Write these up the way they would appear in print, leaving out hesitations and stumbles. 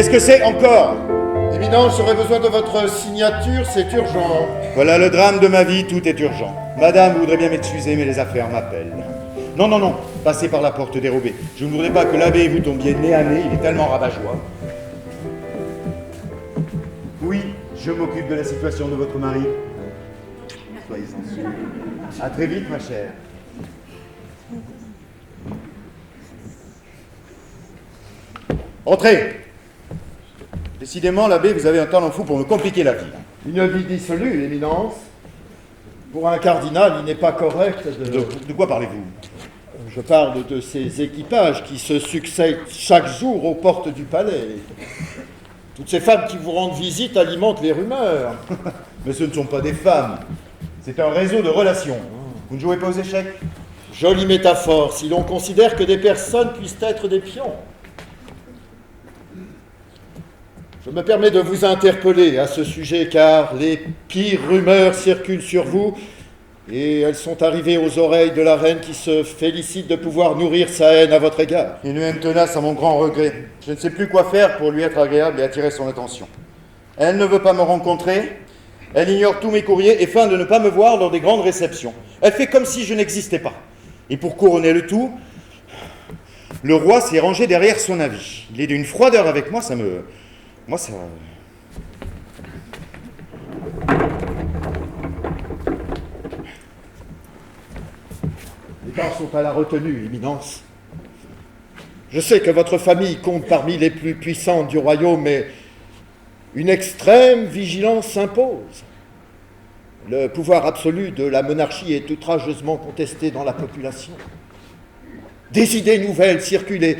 Qu'est-ce que c'est encore? Éminence, j'aurais besoin de votre signature, c'est urgent. Voilà le drame de ma vie, tout est urgent. Madame voudrait bien m'excuser, mais les affaires m'appellent. Non, non, non, passez par la porte dérobée. Je ne voudrais pas que l'abbé et vous tombiez nez à nez, il est tellement rabat-joie. Oui, je m'occupe de la situation de votre mari. Soyez-en sûrs. À très vite, ma chère. Entrez. Décidément, l'abbé, vous avez un talent fou pour me compliquer la vie. Une vie dissolue, Éminence. Pour un cardinal, il n'est pas correct De quoi parlez-vous? Je parle de ces équipages qui se succèdent chaque jour aux portes du palais. Toutes ces femmes qui vous rendent visite alimentent les rumeurs. Mais ce ne sont pas des femmes. C'est un réseau de relations. Vous ne jouez pas aux échecs? Jolie métaphore, si l'on considère que des personnes puissent être des pions. Je me permets de vous interpeller à ce sujet car les pires rumeurs circulent sur vous et elles sont arrivées aux oreilles de la reine qui se félicite de pouvoir nourrir sa haine à votre égard. Une haine tenace à mon grand regret. Je ne sais plus quoi faire pour lui être agréable et attirer son attention. Elle ne veut pas me rencontrer, elle ignore tous mes courriers et feint de ne pas me voir lors des grandes réceptions. Elle fait comme si je n'existais pas. Et pour couronner le tout, le roi s'est rangé derrière son avis. Il est d'une froideur avec moi, ça... Les temps sont à la retenue, Éminence. Je sais que votre famille compte parmi les plus puissantes du royaume, mais une extrême vigilance s'impose. Le pouvoir absolu de la monarchie est outrageusement contesté dans la population. Des idées nouvelles circulent et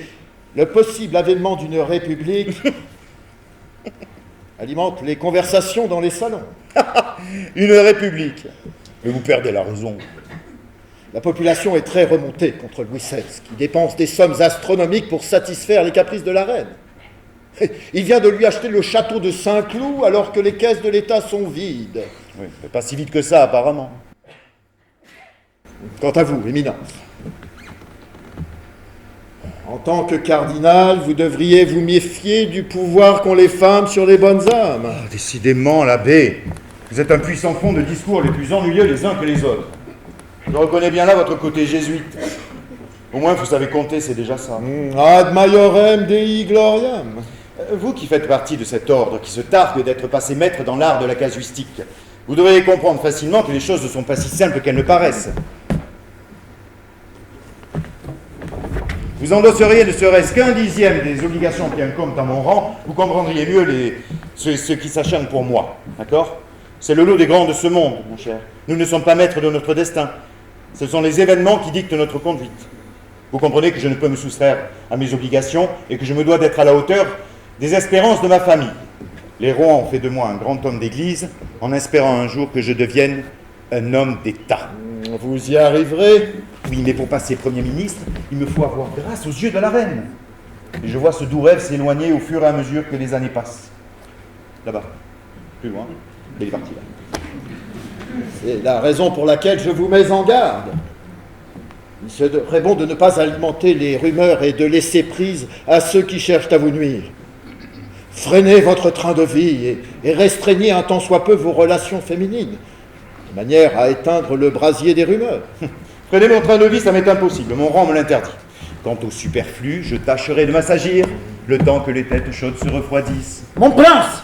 le possible avènement d'une république alimente les conversations dans les salons. Une république. Mais vous perdez la raison. La population est très remontée contre Louis XVI, qui dépense des sommes astronomiques pour satisfaire les caprices de la reine. Il vient de lui acheter le château de Saint-Cloud alors que les caisses de l'État sont vides. Oui, mais pas si vite que ça, apparemment. Quant à vous, Éminence, en tant que cardinal, vous devriez vous méfier du pouvoir qu'ont les femmes sur les bonnes âmes. Ah, décidément, l'abbé, vous êtes un puissant fond de discours les plus ennuyeux les uns que les autres. Je reconnais bien là votre côté jésuite. Au moins, vous savez compter, c'est déjà ça. Ad maiorem Dei gloriam. Vous qui faites partie de cet ordre, qui se targue d'être passé maître dans l'art de la casuistique, vous devriez comprendre facilement que les choses ne sont pas si simples qu'elles ne paraissent. Vous endosseriez ne serait-ce qu'un dixième des obligations qui incombent à mon rang, vous comprendriez mieux ce qui s'acharne pour moi, d'accord? C'est le lot des grands de ce monde, mon cher. Nous ne sommes pas maîtres de notre destin. Ce sont les événements qui dictent notre conduite. Vous comprenez que je ne peux me soustraire à mes obligations et que je me dois d'être à la hauteur des espérances de ma famille. Les rois ont fait de moi un grand homme d'église en espérant un jour que je devienne un homme d'État. Vous y arriverez? Oui, mais pour passer Premier ministre, il me faut avoir grâce aux yeux de la reine. Et je vois ce doux rêve s'éloigner au fur et à mesure que les années passent. Là-bas, plus loin, il est parti là. C'est la raison pour laquelle je vous mets en garde. Il serait bon de ne pas alimenter les rumeurs et de laisser prise à ceux qui cherchent à vous nuire. Freinez votre train de vie et restreignez un tant soit peu vos relations féminines, de manière à éteindre le brasier des rumeurs. Freiner mon train de vie, ça m'est impossible, mon rang me l'interdit. Quant au superflu, je tâcherai de m'assagir, le temps que les têtes chaudes se refroidissent. Mon prince,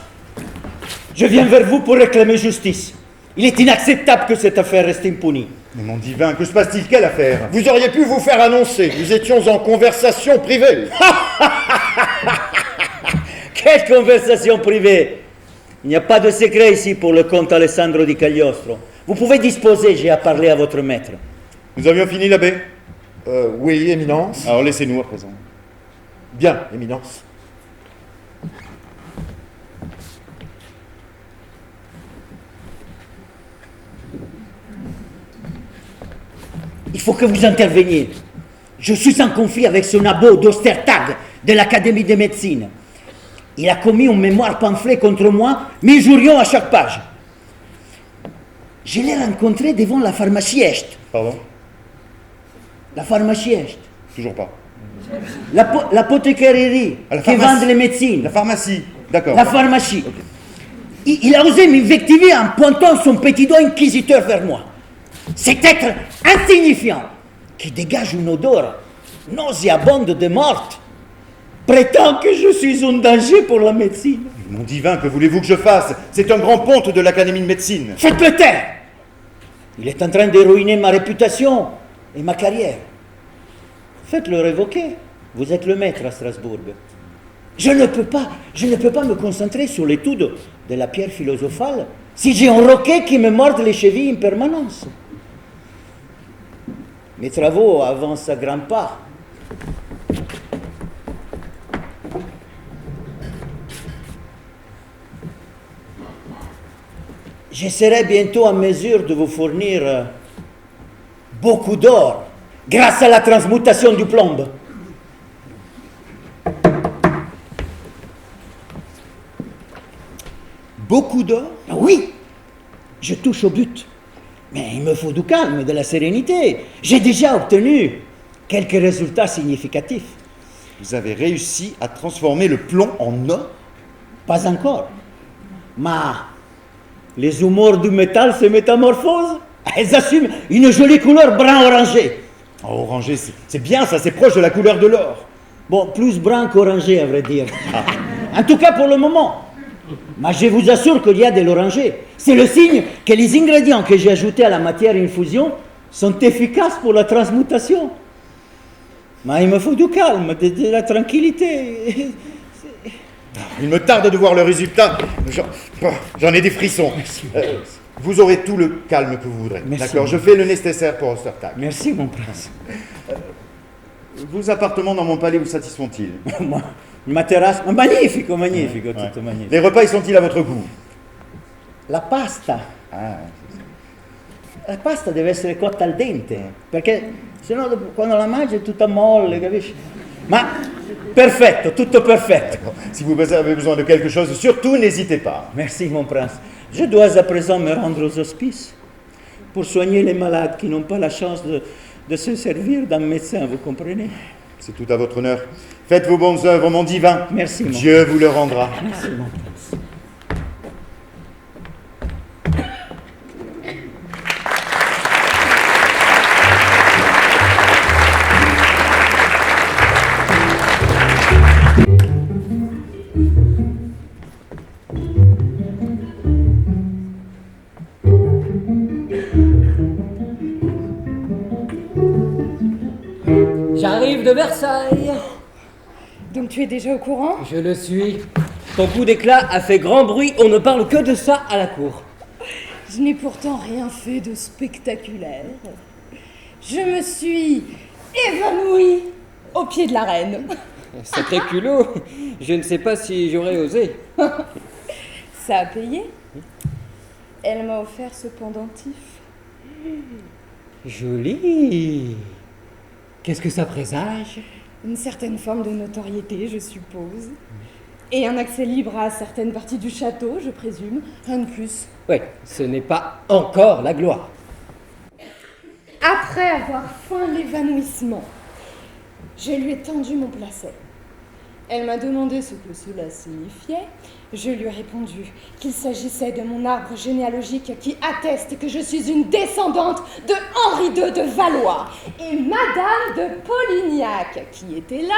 je viens vers vous pour réclamer justice. Il est inacceptable que cette affaire reste impunie. Mais mon divin, que se passe-t-il? Quelle affaire? Vous auriez pu vous faire annoncer, nous étions en conversation privée. Quelle conversation privée! Il n'y a pas de secret ici pour le comte Alessandro di Cagliostro. Vous pouvez disposer, j'ai à parler à votre maître. Nous avions fini, l'abbé? Oui, Éminence. Alors laissez-nous à présent. Bien, Éminence. Il faut que vous interveniez. Je suis en conflit avec ce nabot d'Ostertag de l'Académie de médecine. Il a commis un mémoire pamphlet contre moi, m'injuriant à chaque page. Je l'ai rencontré devant la pharmacie Est. Pardon? La pharmacie Est. Toujours pas. L'apothicarie Ah, la qui pharmacie. vend les médecines. La pharmacie, d'accord. La pharmacie. Ok. Il a osé m'invectiver en pointant son petit doigt inquisiteur vers moi. Cet être insignifiant, qui dégage une odeur nauséabonde de morte, prétend que je suis un danger pour la médecine. Mon divin, que voulez-vous que je fasse? C'est un grand ponte de l'Académie de médecine. Faites-le taire. Il est en train de ruiner ma réputation et ma carrière. Faites-le révoquer. Vous êtes le maître à Strasbourg. Je ne peux pas me concentrer sur l'étude de la pierre philosophale si j'ai un roquet qui me morde les chevilles en permanence. Mes travaux avancent à grands pas. Je serai bientôt en mesure de vous fournir beaucoup d'or grâce à la transmutation du plomb. Beaucoup d'or? Ah oui, je touche au but. Mais il me faut du calme, de la sérénité. J'ai déjà obtenu quelques résultats significatifs. Vous avez réussi à transformer le plomb en or? Pas encore. Mais les humeurs du métal se métamorphosent. Elles assument une jolie couleur brun-orangé. Oh, orangé, c'est bien ça, c'est proche de la couleur de l'or. Bon, plus brun qu'orangé, à vrai dire. En tout cas, pour le moment. Mais je vous assure qu'il y a de l'orangé. C'est le signe que les ingrédients que j'ai ajoutés à la matière infusion sont efficaces pour la transmutation. Mais il me faut du calme, de la tranquillité. Il me tarde de voir le résultat. J'en ai des frissons. Vous aurez tout le calme que vous voudrez. Merci. D'accord, je fais le nécessaire pour Ostertag. Merci, mon prince. Vos appartements dans mon palais vous satisfont-ils? Ma terrasse, magnifique, magnifique, Ouais. tutto magnifique. Les repas, ils sont-ils à votre goût? La pasta. Ah, La pasta deve essere cotta al dente, perché sennò dopo, quando la mangi è tutta molle, capisci? Ma perfetto, tutto perfetto. si vous avez besoin de quelque chose, surtout n'hésitez pas. Merci mon prince. Je dois à présent me rendre aux hospices pour soigner les malades qui n'ont pas la chance de se servir d'un médecin, vous comprenez? C'est tout à votre honneur. Faites vos bonnes œuvres, mon divin. Merci, mon Dieu vous le rendra. Merci mon prince. J'arrive de Versailles. Donc tu es déjà au courant? Je le suis. Ton coup d'éclat a fait grand bruit, on ne parle que de ça à la cour. Je n'ai pourtant rien fait de spectaculaire. Je me suis évanouie au pied de la reine. Sacré culot, je ne sais pas si j'aurais osé. Ça a payé. Elle m'a offert ce pendentif. Joli. Qu'est-ce que ça présage? Une certaine forme de notoriété, je suppose. Et un accès libre à certaines parties du château, je présume. Rien de plus. Oui, ce n'est pas encore la gloire. Après avoir feint l'évanouissement, je lui ai tendu mon placet. Elle m'a demandé ce que cela signifiait. Je lui ai répondu qu'il s'agissait de mon arbre généalogique qui atteste que je suis une descendante de Henri II de Valois. Et Madame de Polignac, qui était là,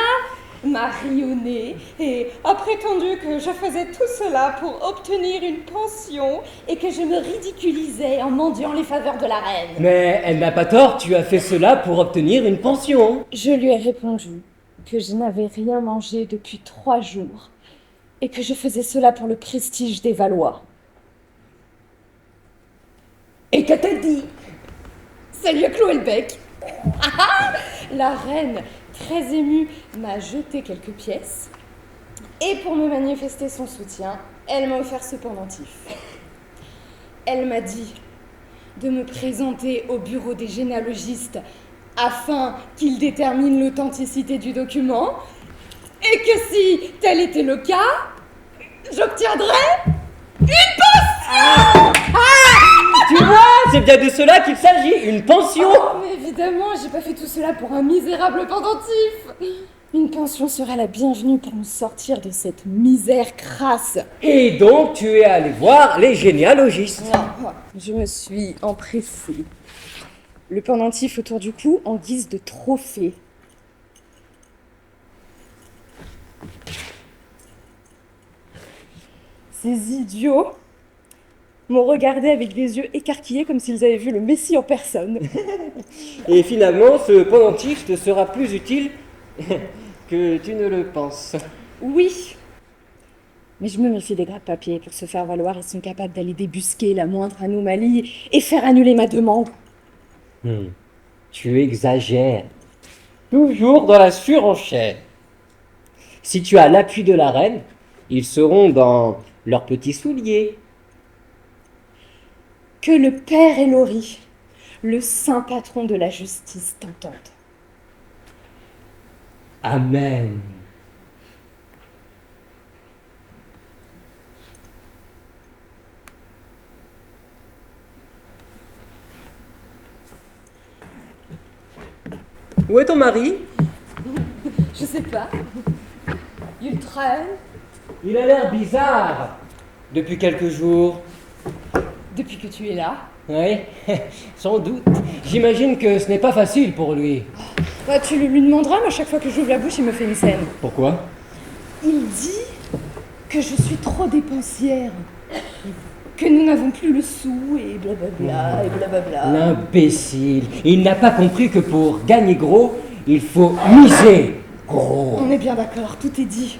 m'a ri au nez et a prétendu que je faisais tout cela pour obtenir une pension et que je me ridiculisais en mendiant les faveurs de la reine. Mais elle n'a pas tort, tu as fait cela pour obtenir une pension. Je lui ai répondu que je n'avais rien mangé depuis 3 jours et que je faisais cela pour le prestige des Valois. Et que t'a dit? Ça lui a cloué le bec. La reine, très émue, m'a jeté quelques pièces et pour me manifester son soutien, elle m'a offert ce pendentif. Elle m'a dit de me présenter au bureau des généalogistes afin qu'ils déterminent l'authenticité du document et que si tel était le cas, j'obtiendrais une pension. Tu vois, c'est bien de cela qu'il s'agit, une pension. Oh, mais évidemment, j'ai pas fait tout cela pour un misérable pendentif. Une pension serait la bienvenue pour nous sortir de cette misère crasse. Et donc, tu es allé voir les généalogistes. Non, je me suis empressée. Le pendentif autour du cou en guise de trophée. Ces idiots m'ont regardé avec des yeux écarquillés comme s'ils avaient vu le Messie en personne. Et finalement, ce pendentif te sera plus utile que tu ne le penses. Oui, mais je me méfie des gratte-papiers. Pour se faire valoir, ils sont capables d'aller débusquer la moindre anomalie et faire annuler ma demande. Tu exagères. Toujours dans la surenchère. Si tu as l'appui de la reine, ils seront dans leurs petits souliers. Que le Père Elori, le saint patron de la justice, t'entende. Amen. Où est ton mari? Je sais pas. Ultra. Il a l'air bizarre. Depuis quelques jours. Depuis que tu es là. Oui, sans doute. J'imagine que ce n'est pas facile pour lui. Bah, tu lui demanderas, mais à chaque fois que j'ouvre la bouche, il me fait une scène. Pourquoi? Il dit que je suis trop dépensière. Que nous n'avons plus le sou, et blablabla, et blablabla. L'imbécile. Il n'a pas compris que pour gagner gros, il faut miser gros. On est bien d'accord, tout est dit.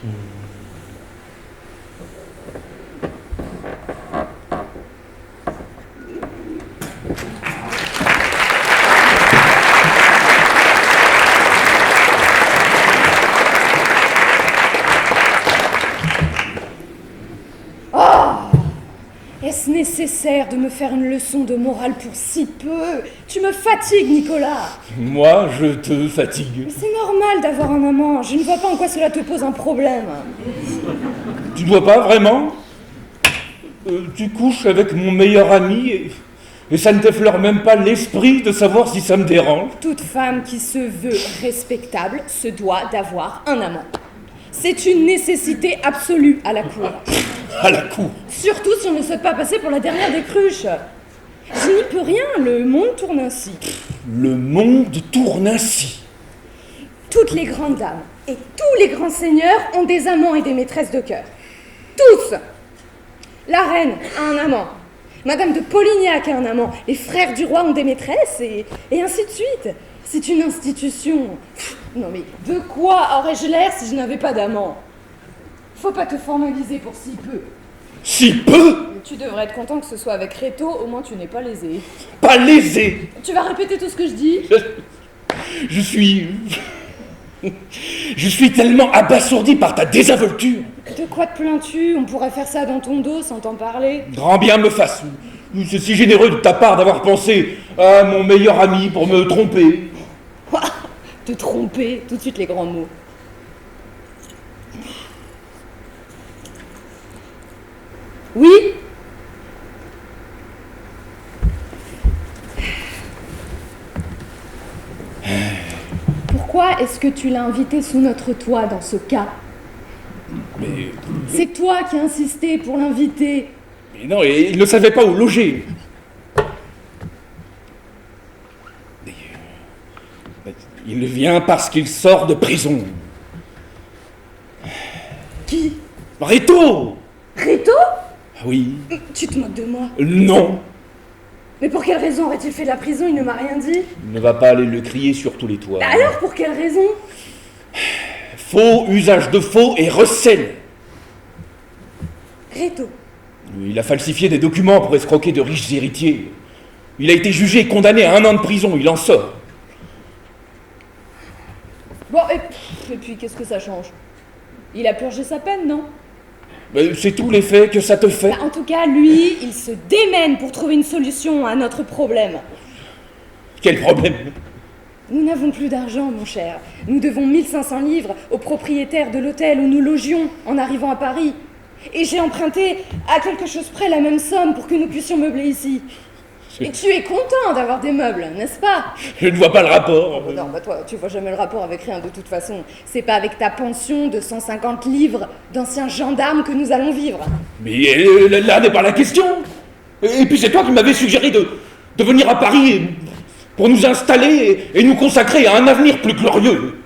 Est-ce nécessaire de me faire une leçon de morale pour si peu? Tu me fatigues, Nicolas. Moi, je te fatigue. Mais c'est normal d'avoir un amant. Je ne vois pas en quoi cela te pose un problème. Tu ne vois pas vraiment? Tu couches avec mon meilleur ami et ça ne t'effleure même pas l'esprit de savoir si ça me dérange. Toute femme qui se veut respectable se doit d'avoir un amant. C'est une nécessité absolue à la cour. À la cour. Surtout si on ne souhaite pas passer pour la dernière des cruches. Je n'y peux rien, le monde tourne ainsi. Le monde tourne ainsi. Toutes les grandes dames et tous les grands seigneurs ont des amants et des maîtresses de cœur. Tous. La reine a un amant. Madame de Polignac a un amant. Les frères du roi ont des maîtresses et ainsi de suite. C'est une institution. Non mais de quoi aurais-je l'air si je n'avais pas d'amant? Faut pas te formaliser pour si peu. Si peu? Tu devrais être content que ce soit avec Réto, au moins tu n'es pas lésé. Pas lésé. Tu vas répéter tout ce que je dis? Je suis tellement abasourdi par ta désinvolture. De quoi te plains-tu? On pourrait faire ça dans ton dos sans t'en parler. Grand bien me fasse. C'est si généreux de ta part d'avoir pensé à mon meilleur ami pour me tromper. Te tromper, tout de suite les grands mots. Oui? Pourquoi est-ce que tu l'as invité sous notre toit dans ce cas? Mais C'est toi qui as insisté pour l'inviter. non, et il ne savait pas où loger. Il vient parce qu'il sort de prison. Qui? Réto! Réto? Oui. Tu te moques de moi. Non. Mais pour quelle raison aurait-il fait de la prison? Il ne m'a rien dit. Il ne va pas aller le crier sur tous les toits. Alors pour quelle raison? Faux, usage de faux et recel. Réto. Il a falsifié des documents pour escroquer de riches héritiers. Il a été jugé et condamné à 1 an de prison. Il en sort. Bon, et puis qu'est-ce que ça change? Il a purgé sa peine, non? Mais c'est tout l'effet que ça te fait. Bah, en tout cas, lui, il se démène pour trouver une solution à notre problème. Quel problème? Nous n'avons plus d'argent, mon cher. Nous devons 1500 livres au propriétaire de l'hôtel où nous logions en arrivant à Paris. Et j'ai emprunté à quelque chose près la même somme pour que nous puissions meubler ici. Et tu es content d'avoir des meubles, n'est-ce pas? Je ne vois pas le rapport. Non, bah toi, tu vois jamais le rapport avec rien de toute façon. C'est pas avec ta pension de 150 livres d'anciens gendarmes que nous allons vivre. Mais là n'est pas la question. Et puis c'est toi qui m'avais suggéré de venir à Paris pour nous installer et nous consacrer à un avenir plus glorieux.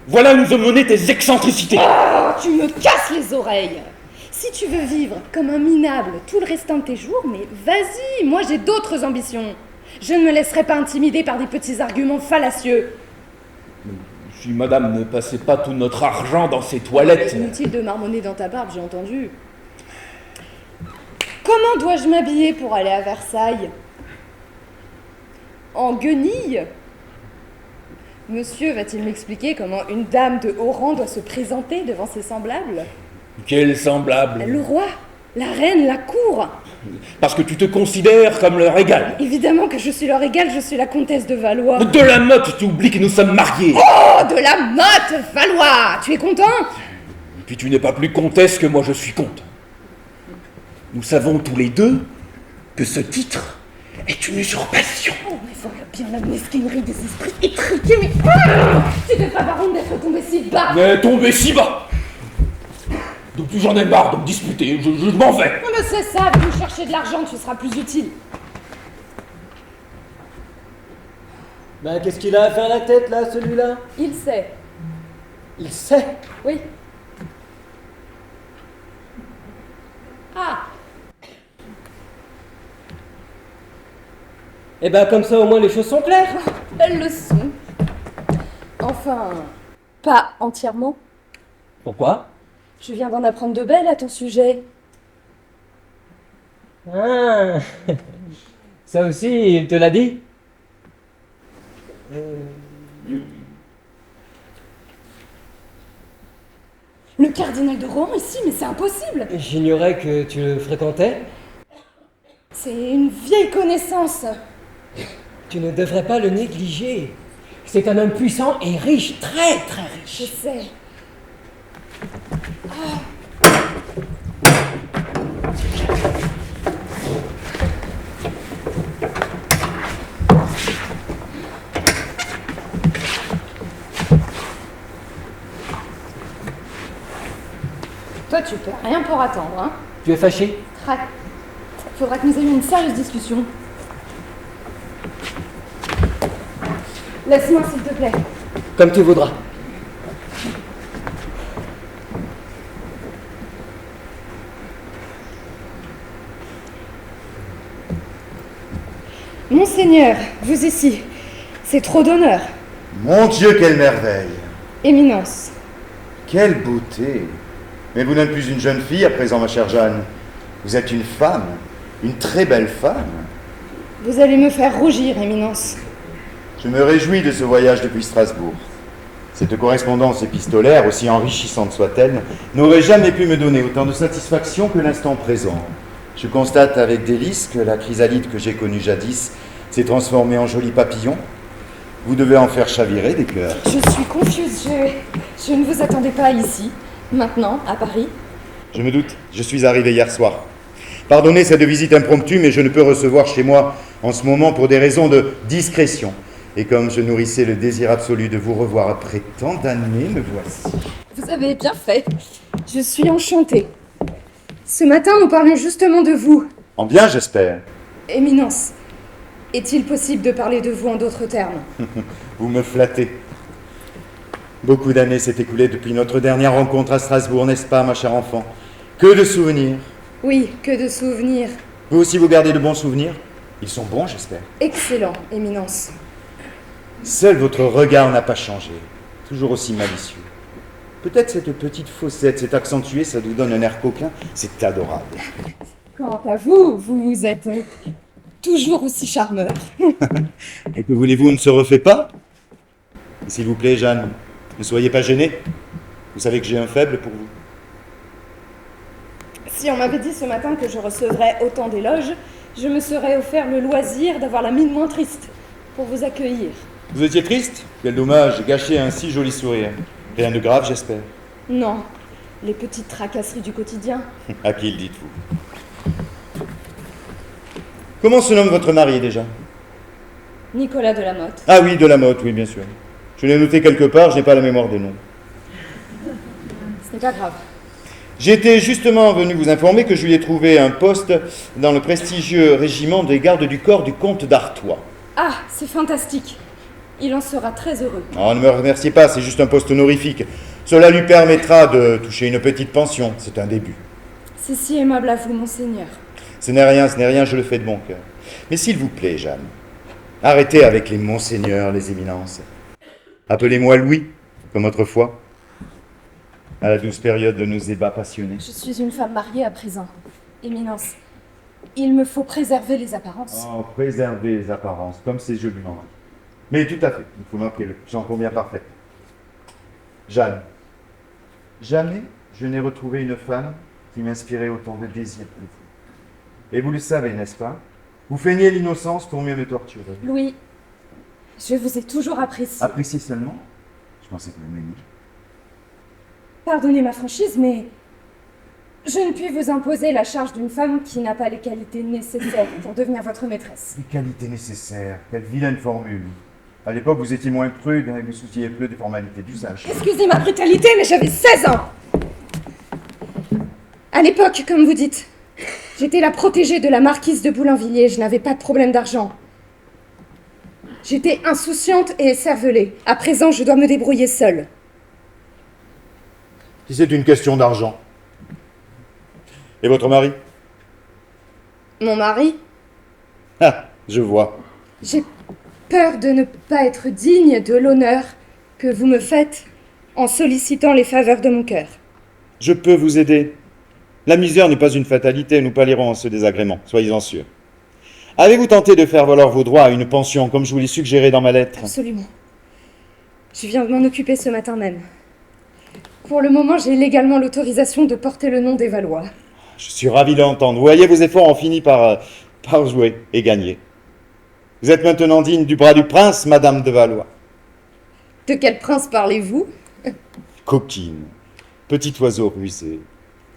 Voilà où nous ont mené tes excentricités. Oh, tu me casses les oreilles. Si tu veux vivre comme un minable tout le restant de tes jours, mais vas-y, moi j'ai d'autres ambitions. Je ne me laisserai pas intimider par des petits arguments fallacieux. Si madame ne passait pas tout notre argent dans ses toilettes... Inutile de marmonner dans ta barbe, j'ai entendu. Comment dois-je m'habiller pour aller à Versailles? En guenille? Monsieur va-t-il m'expliquer comment une dame de haut rang doit se présenter devant ses semblables? Quel semblable. Le roi, la reine, la cour. Parce que tu te considères comme leur égal. Évidemment que je suis leur égale, je suis la comtesse de Valois. De la Motte, tu oublies que nous sommes mariés. Oh, de la Motte, Valois. Tu es content? Et puis tu n'es pas plus comtesse que moi je suis comte. Nous savons tous les deux que ce titre est une usurpation. Oh, mais voilà bien la mesquinerie des esprits étriqués, mais... Tu devrais avoir honte d'être tombé si bas. Tombé si bas. Depuis j'en ai marre de me disputer, je m'en vais. Non mais c'est ça, va nous chercher de l'argent, tu seras plus utile. Ben, qu'est-ce qu'il a à faire la tête, là, celui-là? Il sait. Il sait. Oui. Ah, Eh ben, comme ça, au moins, les choses sont claires. elles le sont. Enfin, pas entièrement. Pourquoi? Je viens d'en apprendre de belles à ton sujet. Ah, ça aussi, il te l'a dit? Le cardinal de Rohan ici, mais c'est impossible. J'ignorais que tu le fréquentais. C'est une vieille connaissance. Tu ne devrais pas le négliger. C'est un homme puissant et riche, très très Je riche. sais. Toi, tu peux rien pour attendre, hein. Tu es fâché? Faudra que nous ayons une sérieuse discussion. Laisse-moi, s'il te plaît. Comme tu voudras. Monseigneur, vous ici. C'est trop d'honneur. Mon Dieu, quelle merveille! Éminence. Quelle beauté! Mais vous n'êtes plus une jeune fille à présent, ma chère Jeanne. Vous êtes une femme, une très belle femme. Vous allez me faire rougir, Éminence. Je me réjouis de ce voyage depuis Strasbourg. Cette correspondance épistolaire, aussi enrichissante soit-elle, n'aurait jamais pu me donner autant de satisfaction que l'instant présent. Je constate avec délice que la chrysalide que j'ai connue jadis s'est transformée en joli papillon. Vous devez en faire chavirer des cœurs. Je suis confuse, je ne vous attendais pas ici, maintenant, à Paris. Je me doute, je suis arrivé hier soir. Pardonnez cette visite impromptue, mais je ne peux recevoir chez moi en ce moment pour des raisons de discrétion. Et comme je nourrissais le désir absolu de vous revoir après tant d'années, me voici. Vous avez bien fait. Je suis enchantée. Ce matin, nous parlions justement de vous. En bien, j'espère. Éminence, est-il possible de parler de vous en d'autres termes? Vous me flattez. Beaucoup d'années s'est écoulées depuis notre dernière rencontre à Strasbourg, n'est-ce pas, ma chère enfant? Que de souvenirs. Oui, que de souvenirs. Vous aussi, vous gardez de bons souvenirs? Ils sont bons, j'espère. Excellent, Éminence. Seul votre regard n'a pas changé. Toujours aussi malicieux. Peut-être cette petite faussette s'est accentuée, ça vous donne un air coquin. C'est adorable. Quant à vous, vous êtes toujours aussi charmeur. Et que voulez-vous, on ne se refait pas? S'il vous plaît, Jeanne, ne soyez pas gênée. Vous savez que j'ai un faible pour vous. Si on m'avait dit ce matin que je recevrais autant d'éloges, je me serais offert le loisir d'avoir la mine moins triste pour vous accueillir. Vous étiez triste? Quel dommage, gâcher un si joli sourire. Rien de grave, j'espère. Non, les petites tracasseries du quotidien. À qui le dites-vous? Comment se nomme votre mari déjà? Nicolas de la Motte. Ah oui, de la Motte, oui, bien sûr. Je l'ai noté quelque part, je n'ai pas la mémoire des noms. Ce n'est pas grave. J'étais justement venu vous informer que je lui ai trouvé un poste dans le prestigieux régiment des gardes du corps du comte d'Artois. Ah, c'est fantastique. Il en sera très heureux. Oh, ne me remerciez pas, c'est juste un poste honorifique. Cela lui permettra de toucher une petite pension, c'est un début. C'est si aimable à vous, monseigneur. Ce n'est rien, je le fais de bon cœur. Mais s'il vous plaît, Jeanne, arrêtez avec les monseigneurs, les éminences. Appelez-moi Louis, comme autrefois, à la douce période de nos ébats passionnés. Je suis une femme mariée à présent. Éminence, il me faut préserver les apparences. Oh, préserver les apparences, comme c'est joliment. Mais tout à fait, il faut m'appeler, j'en conviens parfaitement. Jeanne, jamais je n'ai retrouvé une femme qui m'inspirait autant de désir que vous. Et vous le savez, n'est-ce pas? Vous feignez l'innocence pour mieux me torturer. Louis, je vous ai toujours apprécié. Appréciez seulement? Je pensais que vous m'aimiez. Pardonnez ma franchise, mais je ne puis vous imposer la charge d'une femme qui n'a pas les qualités nécessaires pour devenir votre maîtresse. Les qualités nécessaires, quelle vilaine formule. À l'époque, vous étiez moins prude et vous souciez peu des formalités d'usage. Excusez ma brutalité, mais j'avais 16 ans. À l'époque, comme vous dites, j'étais la protégée de la marquise de Boulainvilliers, je n'avais pas de problème d'argent. J'étais insouciante et écervelée. À présent, je dois me débrouiller seule. Si c'est une question d'argent. Et votre mari? Mon mari, Ah, je vois. j'ai peur de ne pas être digne de l'honneur que vous me faites en sollicitant les faveurs de mon cœur. Je peux vous aider. La misère n'est pas une fatalité, nous pallierons ce désagrément, soyez-en sûrs. Avez-vous tenté de faire valoir vos droits à une pension, comme je vous l'ai suggéré dans ma lettre? Absolument. Je viens de m'en occuper ce matin même. Pour le moment, j'ai légalement l'autorisation de porter le nom des Valois. Je suis ravi de l'entendre. Vous voyez, vos efforts ont fini par jouer et gagner. Vous êtes maintenant digne du bras du prince, Madame de Valois. De quel prince parlez-vous? Coquine, petit oiseau rusé.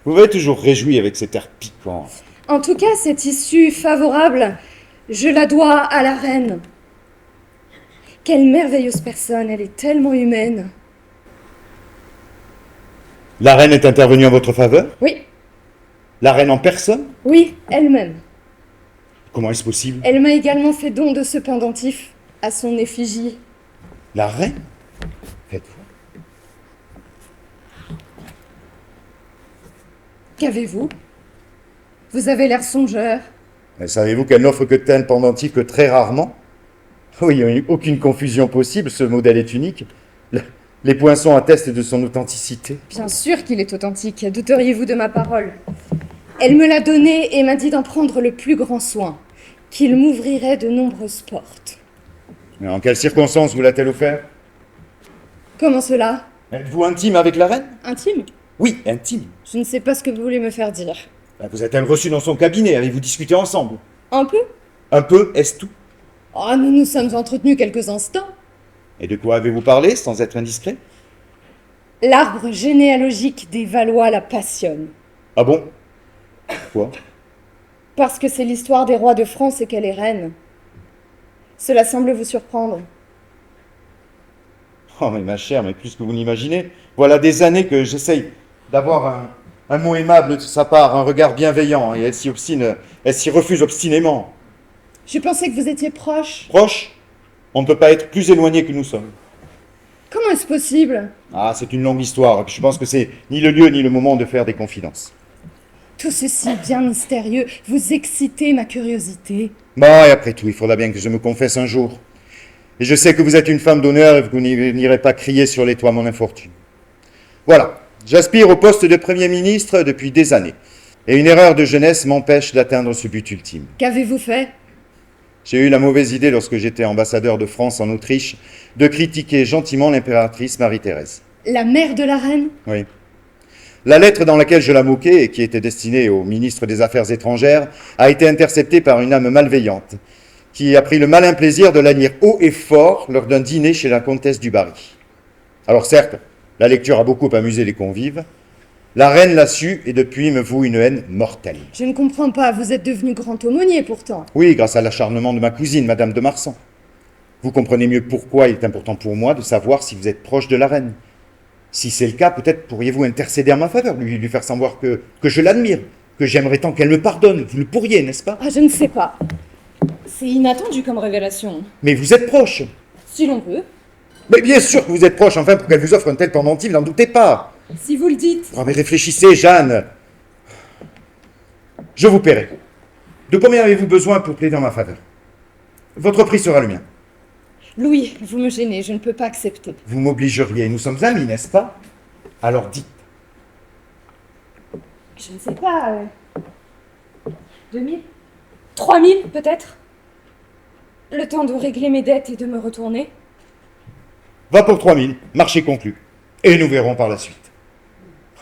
Vous m'avez toujours réjoui avec cet air piquant. En tout cas, cette issue favorable, je la dois à la reine. Quelle merveilleuse personne, elle est tellement humaine. La reine est intervenue en votre faveur? Oui, La reine en personne? oui, elle-même. Comment est-ce possible? Elle m'a également fait don de ce pendentif à son effigie. La reine? Faites-vous? Qu'avez-vous? Vous avez l'air songeur. Mais savez-vous qu'elle n'offre que tel pendentif que très rarement? Oui, il n'y a aucune confusion possible, ce modèle est unique. Les poinçons attestent de son authenticité. Bien sûr qu'il est authentique. Douteriez-vous de ma parole? Elle me l'a donné et m'a dit d'en prendre le plus grand soin, qu'il m'ouvrirait de nombreuses portes. Mais en quelles circonstances vous l'a-t-elle offert? Comment cela? Êtes-vous intime avec la reine? Intime? Oui, intime. Je ne sais pas ce que vous voulez me faire dire. Vous a-t-elle reçu dans son cabinet? Avez-vous discuté ensemble? Un peu? Un peu, est-ce tout? Oh, nous nous sommes entretenus quelques instants. Et de quoi avez-vous parlé, sans être indiscret? L'arbre généalogique des Valois la passionne. Ah bon? Quoi? Parce que c'est l'histoire des rois de France et qu'elle est reine. Cela semble vous surprendre. Oh, mais ma chère, mais plus que vous n'imaginez. Voilà des années que j'essaye d'avoir un mot aimable de sa part, un regard bienveillant, et elle s'y obstine, elle s'y refuse obstinément. Je pensais que vous étiez proche. Proche? On ne peut pas être plus éloigné que nous sommes. Comment est-ce possible? Ah, c'est une longue histoire, et puis je pense que c'est ni le lieu ni le moment de faire des confidences. Tout ceci est bien mystérieux. Vous excitez ma curiosité. Bon, et après tout, il faudra bien que je me confesse un jour. Et je sais que vous êtes une femme d'honneur et que vous n'irez pas crier sur les toits mon infortune. Voilà, j'aspire au poste de Premier ministre depuis des années. Et une erreur de jeunesse m'empêche d'atteindre ce but ultime. Qu'avez-vous fait? J'ai eu la mauvaise idée, lorsque j'étais ambassadeur de France en Autriche, de critiquer gentiment l'impératrice Marie-Thérèse. La mère de la reine? Oui. La lettre dans laquelle je la moquais, et qui était destinée au ministre des Affaires étrangères, a été interceptée par une âme malveillante, qui a pris le malin plaisir de la lire haut et fort lors d'un dîner chez la comtesse du Barry. Alors certes, la lecture a beaucoup amusé les convives, La reine l'a su et depuis me voue une haine mortelle. Je ne comprends pas, vous êtes devenu grand aumônier pourtant. Oui, grâce à l'acharnement de ma cousine, Madame de Marsan. Vous comprenez mieux pourquoi il est important pour moi de savoir si vous êtes proche de la reine. Si c'est le cas, peut-être pourriez-vous intercéder en ma faveur, lui faire savoir que je l'admire, que j'aimerais tant qu'elle me pardonne. Vous le pourriez, n'est-ce pas? Ah, je ne sais pas. C'est inattendu comme révélation. Mais vous êtes proche. Si l'on veut. Mais bien sûr que vous êtes proche, enfin, pour qu'elle vous offre un tel pendentif, n'en doutez pas. Si vous le dites. Oh, mais réfléchissez, Jeanne. Je vous paierai. De combien avez-vous besoin pour plaider en ma faveur? Votre prix sera le mien. Louis, vous me gênez, je ne peux pas accepter. Vous m'obligeriez, nous sommes amis, n'est-ce pas? Alors dites. Je ne sais pas. 2000 3000 peut-être? Le temps de régler mes dettes et de me retourner? Va pour 3000, marché conclu. Et nous verrons par la suite.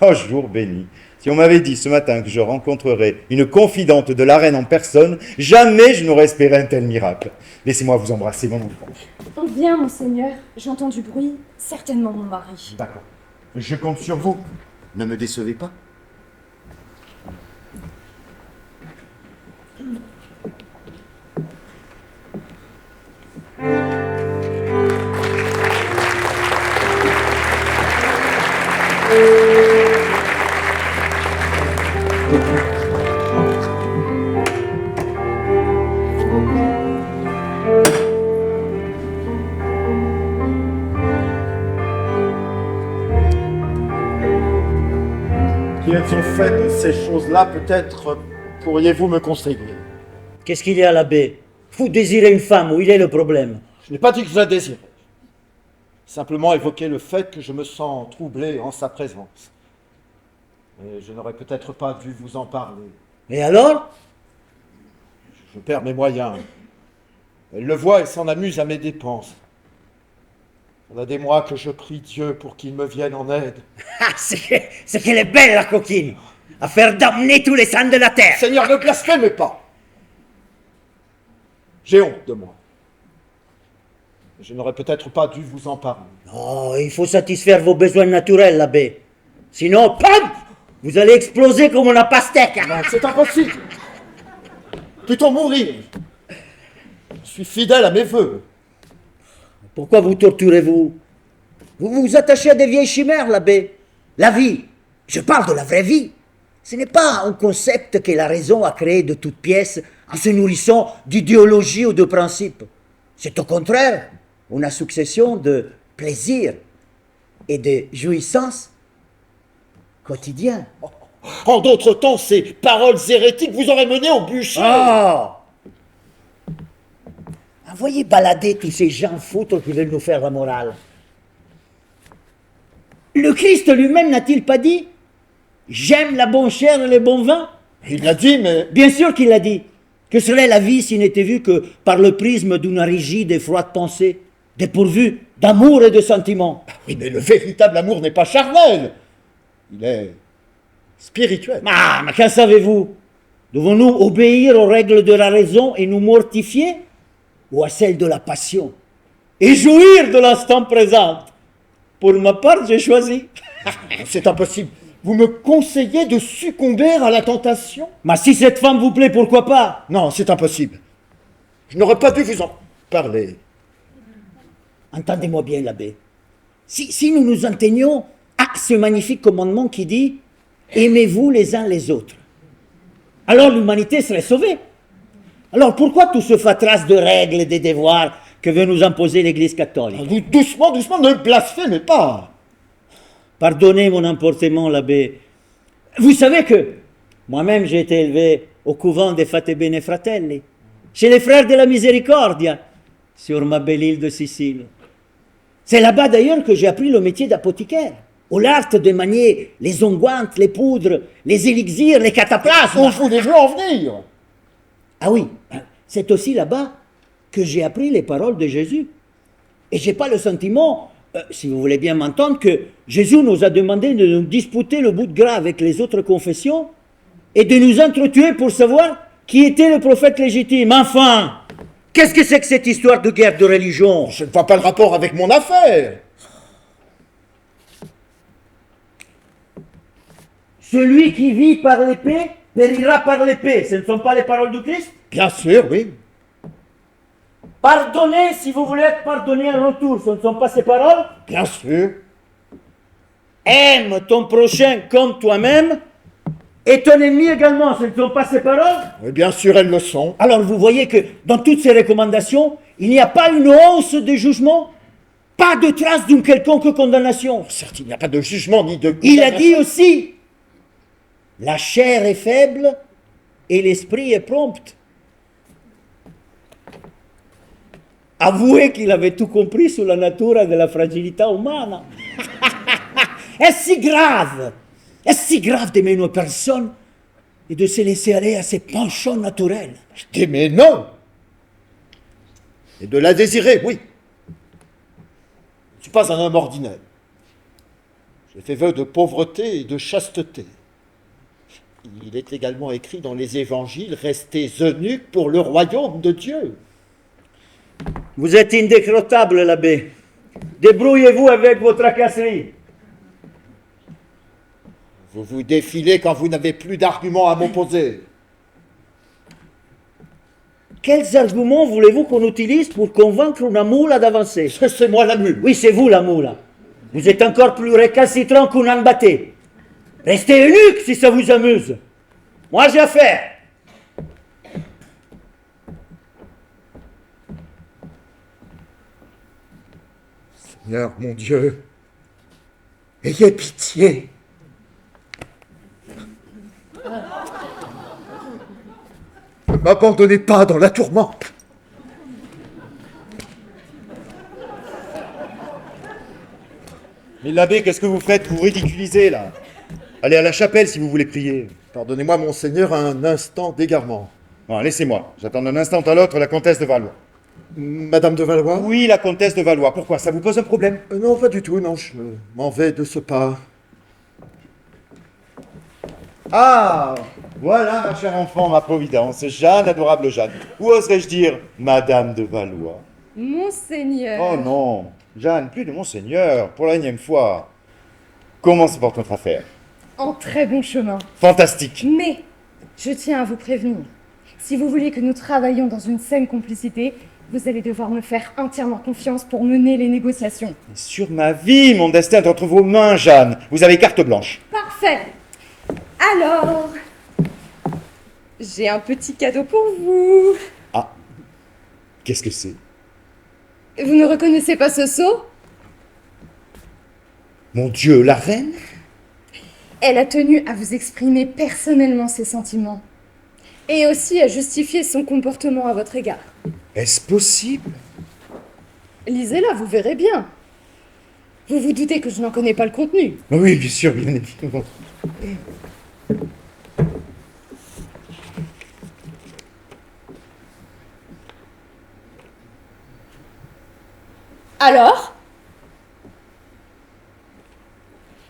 Oh, jour béni. Si on m'avait dit ce matin que je rencontrerais une confidente de la reine en personne, jamais je n'aurais espéré un tel miracle. Laissez-moi vous embrasser, mon enfant. On vient, monseigneur. J'entends du bruit. Certainement mon mari. D'accord. Je compte sur vous. Ne me décevez pas. Qui êtes au fait de ces choses-là, peut-être pourriez-vous me conseiller? Qu'est-ce qu'il y a, l'abbé? Vous désirez une femme, où il est le problème? Je n'ai pas dit que je la désirais. Simplement évoqué le fait que je me sens troublé en sa présence. Et je n'aurais peut-être pas dû vous en parler. Et alors? Je perds mes moyens. Elle le voit et s'en amuse à mes dépenses. Voilà des mois que je prie Dieu pour qu'il me vienne en aide. Ah, c'est qu'elle est belle, la coquine! À faire damner tous les sangs de la terre! Seigneur, ne blasphémez pas! J'ai honte de moi. Je n'aurais peut-être pas dû vous en parler. Oh, il faut satisfaire vos besoins naturels, l'abbé. Sinon, pam! Vous allez exploser comme una pastèque! Non, c'est impossible. Plutôt mourir. Je suis fidèle à mes vœux. Pourquoi vous torturez-vous? Vous vous attachez à des vieilles chimères, l'abbé. La vie, je parle de la vraie vie. Ce n'est pas un concept que la raison a créé de toutes pièces en se nourrissant d'idéologie ou de principes. C'est au contraire une succession de plaisirs et de jouissances quotidiens. En d'autres temps, ces paroles hérétiques vous auraient mené au bûcher. Ah! Envoyez balader tous ces gens foutres qui veulent nous faire la morale. Le Christ lui-même n'a-t-il pas dit « J'aime la bonne chair et le bon vin » Il l'a dit, mais... Bien sûr qu'il l'a dit. Que serait la vie s'il n'était vue que par le prisme d'une rigide et froide pensée, dépourvue d'amour et de sentiments? Oui, mais le véritable amour n'est pas charnel. Il est spirituel. Ah, mais qu'en savez-vous? Devons-nous obéir aux règles de la raison et nous mortifier, ou à celles de la passion et jouir de l'instant présent? Pour ma part, j'ai choisi. C'est impossible. Vous me conseillez de succomber à la tentation? Mais si cette femme vous plaît, pourquoi pas? Non, c'est impossible. Je n'aurais pas dû vous en parler. Entendez-moi bien, l'abbé. Si nous nous en tenions à ce magnifique commandement qui dit « Aimez-vous les uns les autres », alors l'humanité serait sauvée. Alors pourquoi tout ce fatras de règles et de devoirs que veut nous imposer l'Église catholique? Doucement, doucement, ne blasphémez pas. Pardonnez mon emportement, l'abbé. Vous savez que moi-même j'ai été élevé au couvent des Fate Bene Fratelli, chez les frères de la Miséricordia, sur ma belle île de Sicile. C'est là-bas d'ailleurs que j'ai appris le métier d'apothicaire, ou l'art de manier les ongouantes, les poudres, les élixirs, les cataplasmes. Où voulez-vous en venir? Ah oui, c'est aussi là-bas que j'ai appris les paroles de Jésus. Et j'ai pas le sentiment, si vous voulez bien m'entendre, que Jésus nous a demandé de nous disputer le bout de gras avec les autres confessions et de nous entretuer pour savoir qui était le prophète légitime. Enfin, qu'est-ce que c'est que cette histoire de guerre de religion? Je ne vois pas le rapport avec mon affaire. Celui qui vit par l'épée périra par l'épée. Ce ne sont pas les paroles du Christ? Bien sûr, oui. Pardonnez si vous voulez être pardonné en retour. Ce ne sont pas ces paroles? Bien sûr. Aime ton prochain comme toi-même et ton ennemi également. Ce ne sont pas ces paroles? Oui, bien sûr, elles le sont. Alors vous voyez que dans toutes ces recommandations, il n'y a pas une hausse de jugement, pas de trace d'une quelconque condamnation. Certes, il n'y a pas de jugement ni de Il a dit condamnation. aussi, la chair est faible et l'esprit est prompt. Avouez qu'il avait tout compris sur la nature de la fragilità umana. Est-ce si grave? Est-ce si grave d'aimer une personne et de se laisser aller à ses penchants naturels? D'aimer, non. Et de la désirer, oui. Je ne suis pas un homme ordinaire. J'ai fait vœu de pauvreté et de chasteté. Il est également écrit dans les évangiles, restez eunuques pour le royaume de Dieu. Vous êtes indécrottable, l'abbé. Débrouillez-vous avec vos tracasseries. Vous vous défilez quand vous n'avez plus d'arguments à m'opposer. Quels arguments voulez-vous qu'on utilise pour convaincre une moule d'avancer? C'est moi la mule. Oui, c'est vous la moule. Vous êtes encore plus récalcitrant qu'un âne batté. Restez eunuque si ça vous amuse. Moi, j'ai affaire. Seigneur, mon Dieu, ayez pitié. Ne m'abandonnez pas dans la tourmente. Mais l'abbé, qu'est-ce que vous faites? Vous ridiculisez, là. Allez à la chapelle si vous voulez prier. Pardonnez-moi, monseigneur, un instant d'égarement. Bon, laissez-moi. J'attends d'un instant à l'autre la comtesse de Valois. Madame de Valois? Oui, la comtesse de Valois. Pourquoi? Ça vous pose un problème? Non, pas du tout, non, je m'en vais de ce pas. Ah, voilà, ma chère enfant, ma providence. Jeanne, adorable Jeanne. Ou oserais-je dire Madame de Valois? Monseigneur. Oh non, Jeanne, plus de monseigneur, pour la énième fois. Comment se porte notre affaire? En très bon chemin. Fantastique. Mais, je tiens à vous prévenir. Si vous voulez que nous travaillions dans une saine complicité, vous allez devoir me faire entièrement confiance pour mener les négociations. Sur ma vie, mon destin est entre vos mains, Jeanne. Vous avez carte blanche. Parfait. Alors, j'ai un petit cadeau pour vous. Ah, qu'est-ce que c'est? Vous ne reconnaissez pas ce sceau? Mon Dieu, la reine? Elle a tenu à vous exprimer personnellement ses sentiments. Et aussi à justifier son comportement à votre égard. Est-ce possible? Lisez-la, vous verrez bien. Vous vous doutez que je n'en connais pas le contenu. Oui, bien sûr, bien évidemment. Alors?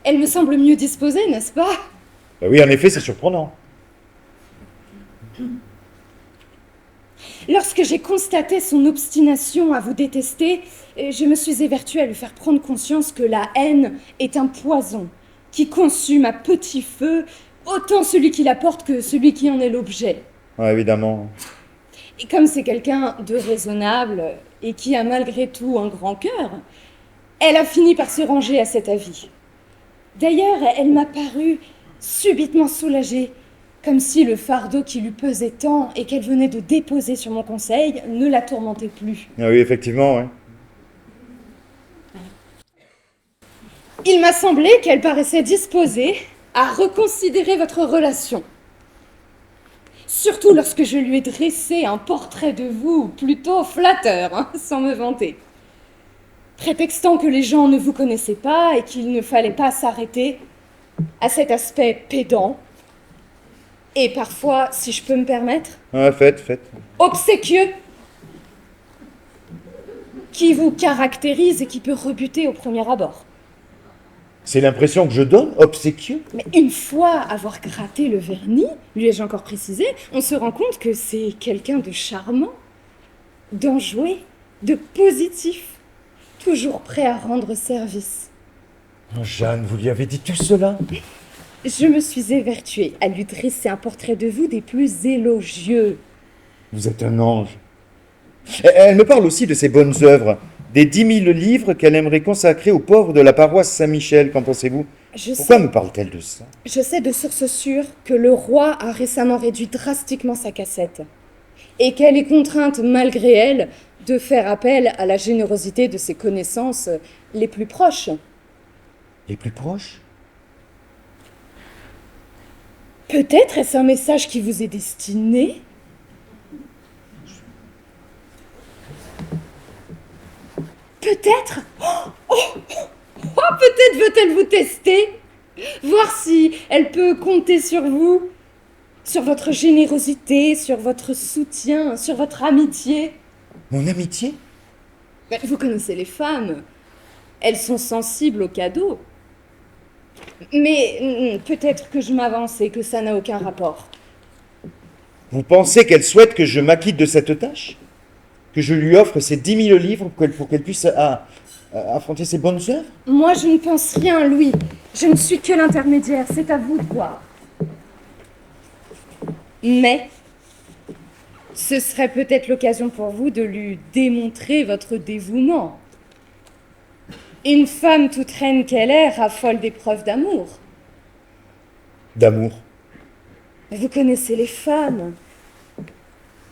Elle me semble mieux disposée, n'est-ce pas? Oui, en effet, c'est surprenant. Lorsque j'ai constaté son obstination à vous détester, je me suis évertuée à lui faire prendre conscience que la haine est un poison qui consume à petit feu autant celui qui la porte que celui qui en est l'objet. Ouais, évidemment. Et comme c'est quelqu'un de raisonnable et qui a malgré tout un grand cœur, elle a fini par se ranger à cet avis. D'ailleurs, elle m'a paru subitement soulagée, comme si le fardeau qui lui pesait tant et qu'elle venait de déposer sur mon conseil ne la tourmentait plus. Ah oui, effectivement, ouais. Il m'a semblé qu'elle paraissait disposée à reconsidérer votre relation. Surtout lorsque je lui ai dressé un portrait de vous plutôt flatteur, hein, sans me vanter. Prétextant que les gens ne vous connaissaient pas et qu'il ne fallait pas s'arrêter à cet aspect pédant, et parfois, si je peux me permettre, Faites. obséquieux, qui vous caractérise et qui peut rebuter au premier abord. C'est l'impression que je donne, obséquieux? Mais une fois avoir gratté le vernis, lui ai-je encore précisé, on se rend compte que c'est quelqu'un de charmant, d'enjoué, de positif, toujours prêt à rendre service. Oh, Jeanne, vous lui avez dit tout cela? Je me suis évertuée à lui dresser un portrait de vous des plus élogieux. Vous êtes un ange. Elle me parle aussi de ses bonnes œuvres, des 10 000 livres qu'elle aimerait consacrer aux pauvres de la paroisse Saint-Michel. Qu'en pensez-vous? Pourquoi me parle-t-elle de ça? Je sais de source sûre que le roi a récemment réduit drastiquement sa cassette et qu'elle est contrainte, malgré elle, de faire appel à la générosité de ses connaissances les plus proches. Les plus proches? Peut-être est-ce un message qui vous est destiné? Peut-être. Peut-être veut-elle vous tester, voir si elle peut compter sur vous, sur votre générosité, sur votre soutien, sur votre amitié. Mon amitié? Vous connaissez les femmes, elles sont sensibles aux cadeaux. Mais peut-être que je m'avance et que ça n'a aucun rapport. Vous pensez qu'elle souhaite que je m'acquitte de cette tâche? Que je lui offre ces 10 000 livres pour qu'elle puisse affronter ses bonnes œuvres? Moi, je ne pense rien, Louis. Je ne suis que l'intermédiaire, c'est à vous de voir. Mais ce serait peut-être l'occasion pour vous de lui démontrer votre dévouement. Une femme toute reine qu'elle est raffole des preuves d'amour. D'amour. Vous connaissez les femmes.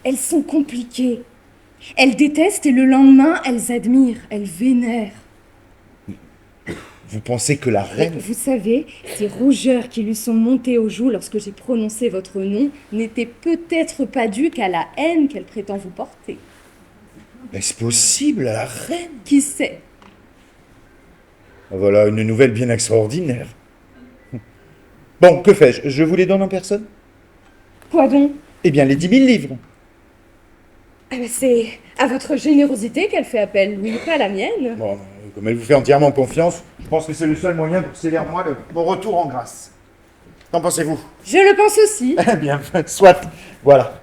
Elles sont compliquées. Elles détestent et le lendemain, elles admirent, elles vénèrent. Vous pensez que la reine... Vous savez, ces rougeurs qui lui sont montées aux joues lorsque j'ai prononcé votre nom n'étaient peut-être pas dues qu'à la haine qu'elle prétend vous porter. Est-ce possible, la reine? Qui sait? Voilà une nouvelle bien extraordinaire. Bon, que fais-je? Je vous les donne en personne? Quoi donc? Eh bien, les 10 000 livres. C'est à votre générosité qu'elle fait appel, Louis, pas à la mienne. Bon, comme elle vous fait entièrement confiance, je pense que c'est le seul moyen pour sceller en moi mon retour en grâce. Qu'en pensez-vous? Je le pense aussi. Eh bien, soit. Voilà.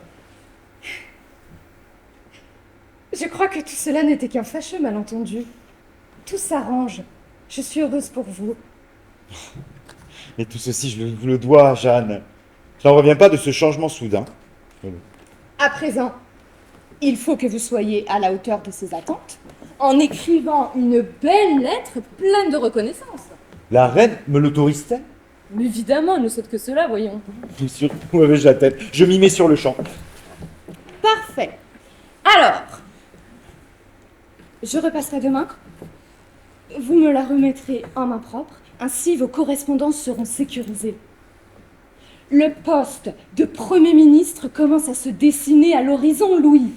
Je crois que tout cela n'était qu'un fâcheux malentendu. Tout s'arrange. Je suis heureuse pour vous. Et tout ceci, je vous le dois, Jeanne. Je n'en reviens pas de ce changement soudain. À présent, il faut que vous soyez à la hauteur de ces attentes en écrivant une belle lettre pleine de reconnaissance. La reine me l'autorise-t-elle? Mais évidemment, ne souhaite que cela, voyons. Bien sûr, vous m'avez la tête. Je m'y mets sur le champ. Parfait. Alors, je repasserai demain. Vous me la remettrez en main propre. Ainsi, vos correspondances seront sécurisées. Le poste de Premier ministre commence à se dessiner à l'horizon, Louis.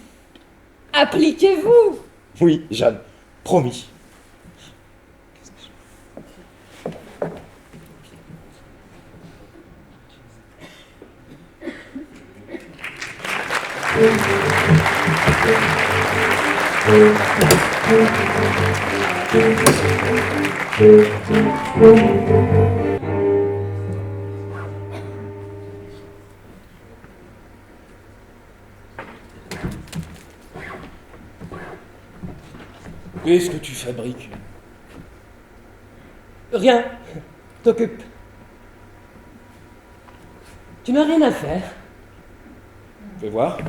Appliquez-vous! Oui, Jeanne, promis. Qu'est-ce que tu fabriques? Rien. T'occupe. Tu n'as rien à faire. Fais voir.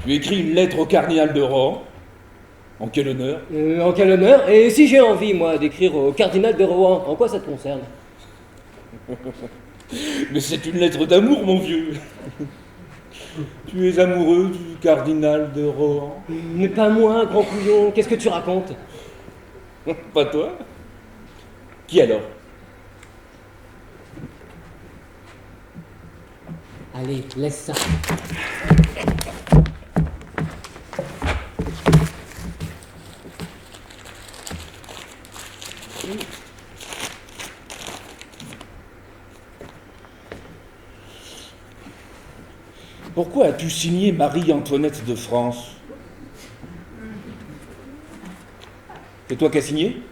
Tu écris une lettre au cardinal de Rohan. En quel honneur? En quel honneur? Et si j'ai envie, moi, d'écrire au cardinal de Rohan, en quoi ça te concerne? Mais c'est une lettre d'amour, mon vieux. Tu es amoureux du cardinal de Rohan? Mais pas moi, grand couillon, qu'est-ce que tu racontes? Pas toi? Qui alors? Allez, laisse ça. Pourquoi as-tu signé Marie-Antoinette de France? C'est toi qui as signé?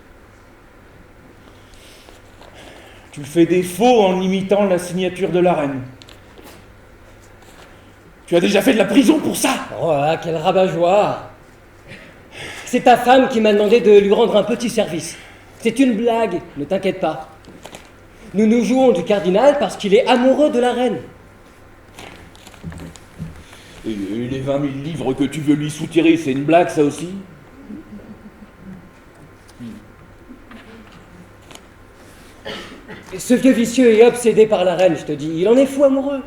Tu fais des faux en imitant la signature de la reine. Tu as déjà fait de la prison pour ça. Oh là, quel rabat-joie! C'est ta femme qui m'a demandé de lui rendre un petit service. C'est une blague, ne t'inquiète pas. Nous nous jouons du cardinal parce qu'il est amoureux de la reine. Et les 20 000 livres que tu veux lui soutirer, c'est une blague, ça aussi? Ce vieux vicieux est obsédé par la reine, je te dis. Il en est fou amoureux.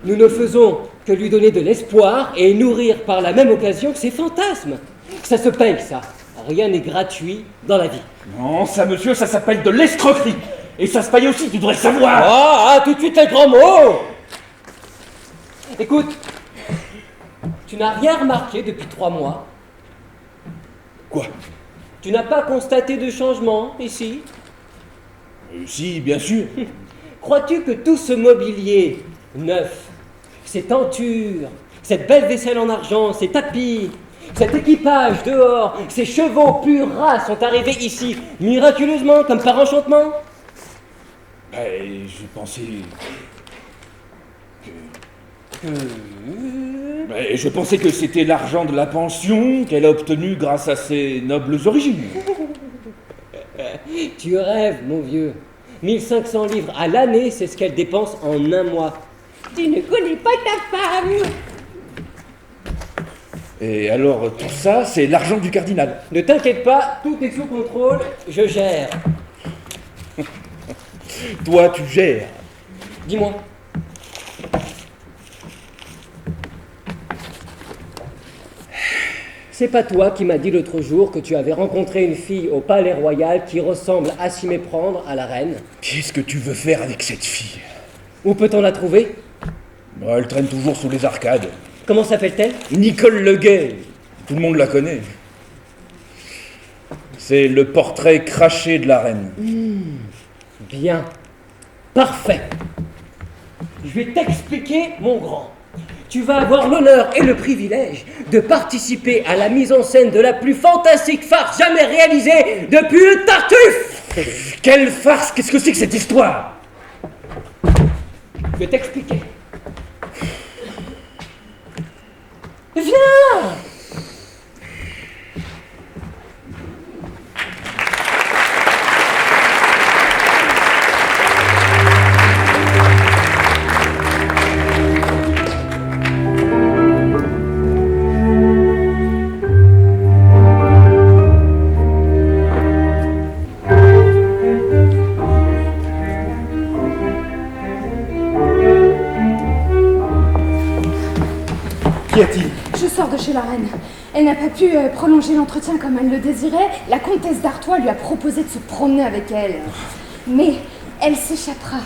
Nous ne faisons que lui donner de l'espoir et nourrir par la même occasion ses fantasmes. Ça se paye, ça. Rien n'est gratuit dans la vie. Non, ça, monsieur, ça s'appelle de l'escroquerie. Et ça se paye aussi, tu devrais le savoir. Ah, tout de suite un grand mot! Écoute, tu n'as rien remarqué depuis 3 mois. Quoi? Tu n'as pas constaté de changement ici? Si, bien sûr. Crois-tu que tout ce mobilier neuf, ces tentures, cette belle vaisselle en argent, ces tapis, cet équipage dehors, ces chevaux purs ras sont arrivés ici miraculeusement, comme par enchantement? Je pensais... je pensais que c'était l'argent de la pension qu'elle a obtenu grâce à ses nobles origines. Tu rêves, mon vieux. 1500 livres à l'année, c'est ce qu'elle dépense en un mois. Tu ne connais pas ta femme. Et alors, tout ça, c'est l'argent du cardinal. Ne t'inquiète pas, tout est sous contrôle, je gère. Toi, tu gères. Dis-moi. C'est pas toi qui m'as dit l'autre jour que tu avais rencontré une fille au palais royal qui ressemble à s'y méprendre à la reine? Qu'est-ce que tu veux faire avec cette fille? Où peut-on la trouver? Elle traîne toujours sous les arcades. Comment s'appelle-t-elle? Nicole Le Guay. Tout le monde la connaît. C'est le portrait craché de la reine. Bien. Parfait. Je vais t'expliquer, mon grand. Tu vas avoir l'honneur et le privilège de participer à la mise en scène de la plus fantastique farce jamais réalisée depuis le Tartuffe. Quelle farce! Qu'est-ce que c'est que cette histoire? Je vais t'expliquer. Viens! Qu'y a-t-il? Je sors de chez la reine. Elle n'a pas pu prolonger l'entretien comme elle le désirait. La comtesse d'Artois lui a proposé de se promener avec elle. Mais elle s'échappera.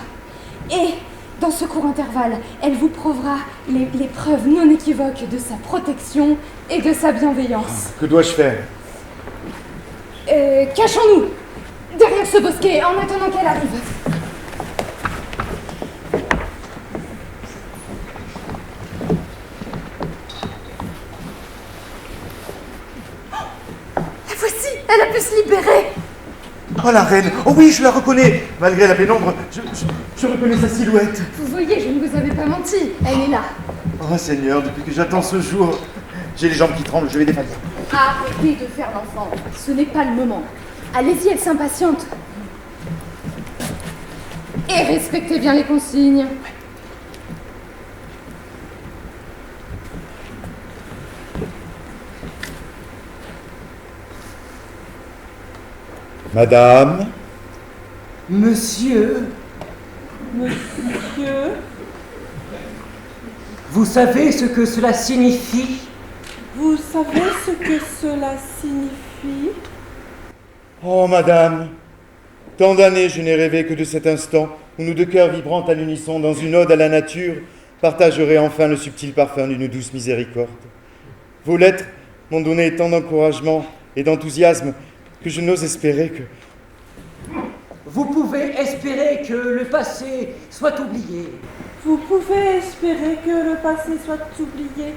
Et dans ce court intervalle, elle vous prouvera les preuves non équivoques de sa protection et de sa bienveillance. Que dois-je faire? Cachons-nous derrière ce bosquet en attendant qu'elle arrive. La voici, elle a pu se libérer. Oh, la reine! Oh oui, je la reconnais! Malgré la pénombre, je reconnais sa silhouette. Vous voyez, je ne vous avais pas menti. Elle est là. Oh Seigneur, depuis que j'attends ce jour, j'ai les jambes qui tremblent, je vais défaillir. Arrêtez de faire l'enfant. Ce n'est pas le moment. Allez-y, elle s'impatiente. Et respectez bien les consignes. Madame? Monsieur, Monsieur, vous savez ce que cela signifie? vous savez ce que cela signifie? Oh, madame, tant d'années je n'ai rêvé que de cet instant où nous deux cœurs vibrant à l'unisson dans une ode à la nature partageraient enfin le subtil parfum d'une douce miséricorde. Vos lettres m'ont donné tant d'encouragement et d'enthousiasme que je n'ose espérer que... Vous pouvez espérer que le passé soit oublié. Vous pouvez espérer que le passé soit oublié.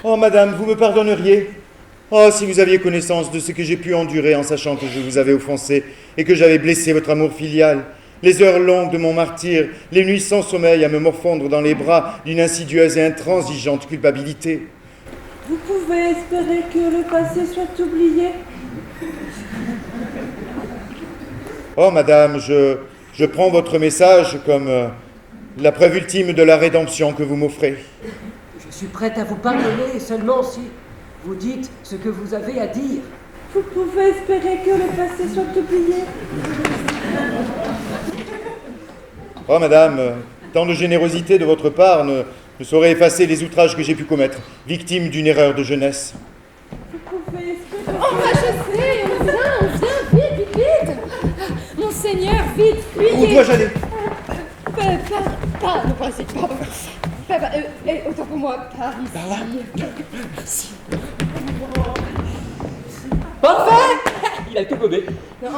Oh, madame, vous me pardonneriez? Oh, si vous aviez connaissance de ce que j'ai pu endurer en sachant que je vous avais offensé et que j'avais blessé votre amour filial. Les heures longues de mon martyre, les nuits sans sommeil à me morfondre dans les bras d'une insidieuse et intransigeante culpabilité. Vous pouvez espérer que le passé soit oublié. Oh, madame, je prends votre message comme la preuve ultime de la rédemption que vous m'offrez. Je suis prête à vous pardonner seulement si vous dites ce que vous avez à dire. Vous pouvez espérer que le passé soit oublié. Oh, madame, tant de générosité de votre part ne saurait effacer les outrages que j'ai pu commettre, victime d'une erreur de jeunesse. Vous pouvez espérer... Oh, bah je sais, on vient, vite. Monseigneur, vite, fuyez. Où dois-je aller? Non, pas ici, pardon. Autant pour moi, par ici. Parfait! Il a tout gobé. Non,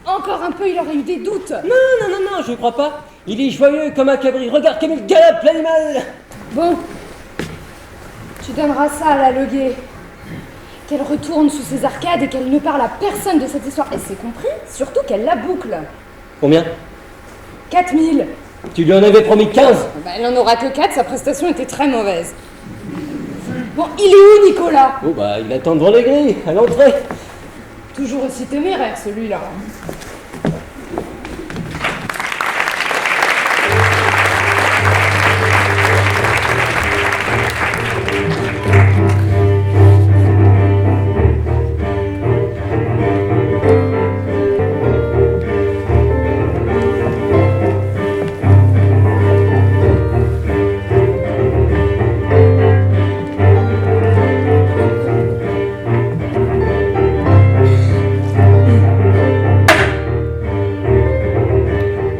encore un peu, il aurait eu des doutes. Non, je crois pas. Il est joyeux comme un cabri. Regarde comme il galope, l'animal! Bon, tu donneras ça à la Leguet. Qu'elle retourne sous ses arcades et qu'elle ne parle à personne de cette histoire. Et c'est compris, surtout qu'elle la boucle. Combien? 4000. Tu lui en avais promis 15. Bah, elle n'en aura que 4, sa prestation était très mauvaise. Bon, il est où, Nicolas? Oh bah, il attend devant les grilles, à l'entrée. Toujours aussi téméraire, celui-là.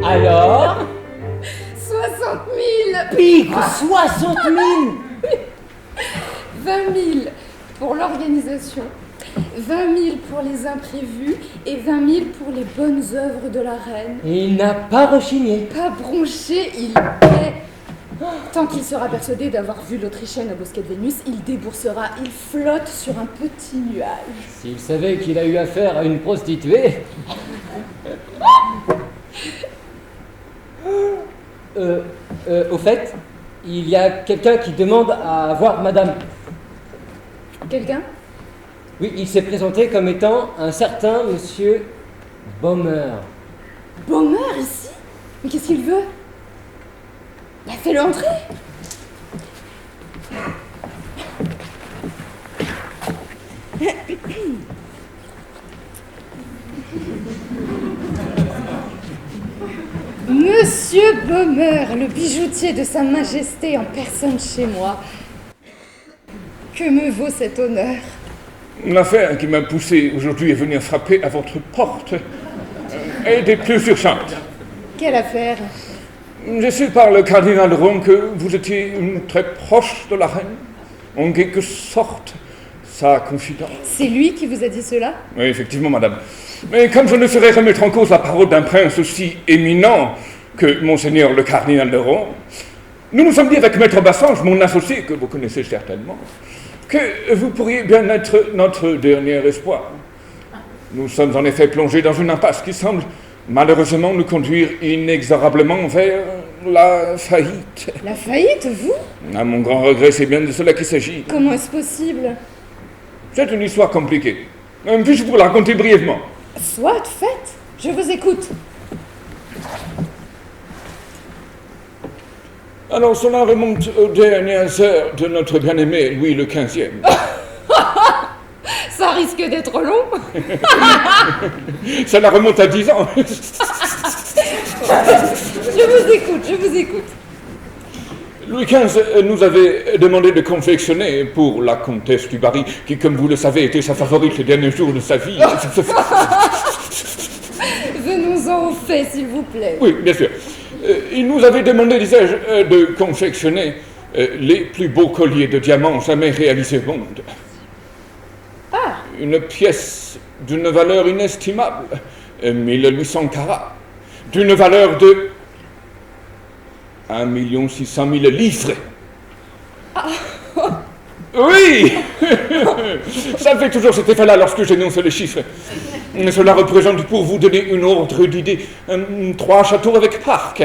Alors? 60 000. Pigre, 60 000! 20 000 pour l'organisation, 20 000 pour les imprévus et 20 000 pour les bonnes œuvres de la reine. Il n'a pas rechigné. Pas bronché, il paie. Tant qu'il sera persuadé d'avoir vu l'Autrichienne au bosquet de Vénus, il déboursera, il flotte sur un petit nuage. S'il savait qu'il a eu affaire à une prostituée... au fait, il y a quelqu'un qui demande à voir madame. Quelqu'un? Oui, il s'est présenté comme étant un certain monsieur Baumer. Baumer, ici? Mais qu'est-ce qu'il veut? Bah, fais-le entrer. Monsieur Baumer, le bijoutier de Sa Majesté en personne chez moi. Que me vaut cet honneur? L'affaire qui m'a poussé aujourd'hui à venir frapper à votre porte est des plus urgentes. Quelle affaire? J'ai su par le cardinal de Rome que vous étiez une très proche de la reine, en quelque sorte sa confidente. C'est lui qui vous a dit cela? Oui, effectivement, madame. Mais comme je ne saurais remettre en cause la parole d'un prince aussi éminent que monseigneur le cardinal de Rome, nous nous sommes dit avec maître Bassange, mon associé, que vous connaissez certainement, que vous pourriez bien être notre dernier espoir. Nous sommes en effet plongés dans une impasse qui semble malheureusement nous conduire inexorablement vers la faillite. La faillite, vous? À mon grand regret, c'est bien de cela qu'il s'agit. Comment est-ce possible? C'est une histoire compliquée. Puis-je vous la raconter brièvement? Soit, faites. Je vous écoute. Alors, cela remonte aux dernières heures de notre bien-aimé Louis le XVe. Ça risque d'être long. Cela remonte à 10 ans. Je vous écoute. Louis XV nous avait demandé de confectionner pour la comtesse du Barry, qui, comme vous le savez, était sa favorite les derniers jours de sa vie. Venons-en aux faits, s'il vous plaît. Oui, bien sûr. Il nous avait demandé, disais-je, de confectionner les plus beaux colliers de diamants jamais réalisés au monde. Ah! Une pièce d'une valeur inestimable, 1800 carats, d'une valeur de 1 600 000 livres. Ah. Oui. Ça fait toujours cet effet-là lorsque j'énonce les chiffres. Cela représente, pour vous donner une ordre d'idée, 3 châteaux avec parc,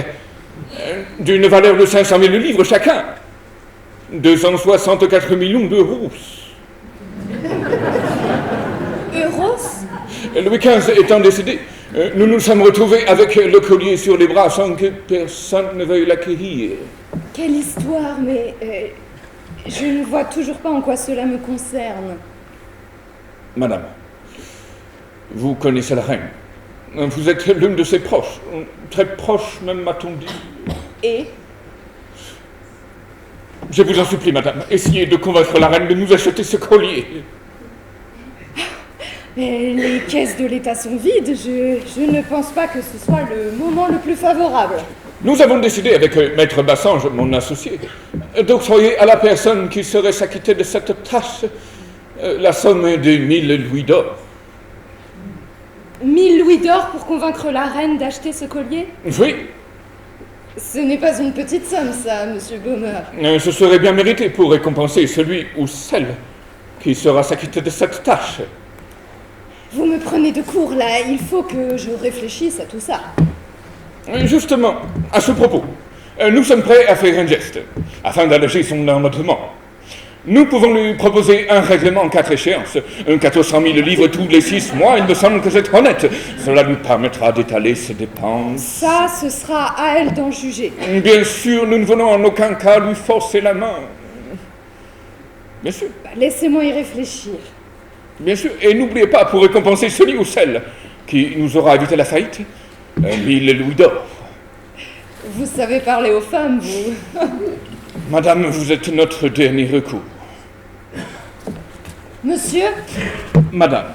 d'une valeur de 500 000 livres chacun, 264 millions d'euros. Euros? Louis XV étant décédé, nous nous sommes retrouvés avec le collier sur les bras sans que personne ne veuille l'acquérir. Quelle histoire, mais je ne vois toujours pas en quoi cela me concerne. Madame, vous connaissez la reine. Vous êtes l'une de ses proches, très proche même, m'a-t-on dit. Et Je vous en supplie, madame, essayez de convaincre la reine de nous acheter ce collier. mais les caisses de l'État sont vides, je ne pense pas que ce soit le moment le plus favorable. Nous avons décidé avec Maître Bassange, mon associé, d'octroyer à la personne qui serait s'acquitter de cette tâche la somme de 1000 louis d'or. 1000 louis d'or pour convaincre la reine d'acheter ce collier? Oui, Ce n'est pas une petite somme, ça, monsieur Baumer. ce serait bien mérité pour récompenser celui ou celle qui sera s'acquitter de cette tâche. Vous me prenez de court, là. Il faut que je réfléchisse à tout ça. Justement, à ce propos, nous sommes prêts à faire un geste, afin d'alléger son endettement. Nous pouvons lui proposer un règlement en 4 échéances, 400 000 livres tous les 6 mois, il me semble que c'est honnête. Cela lui permettra d'étaler ses dépenses. Ça, ce sera à elle d'en juger. Bien sûr, nous ne voulons en aucun cas lui forcer la main. Bien sûr, Laissez-moi y réfléchir. bien sûr. Et n'oubliez pas, pour récompenser celui ou celle qui nous aura évité la faillite, 1000 louis d'or. Vous savez parler aux femmes, vous. Madame, vous êtes notre dernier recours. Monsieur, Madame.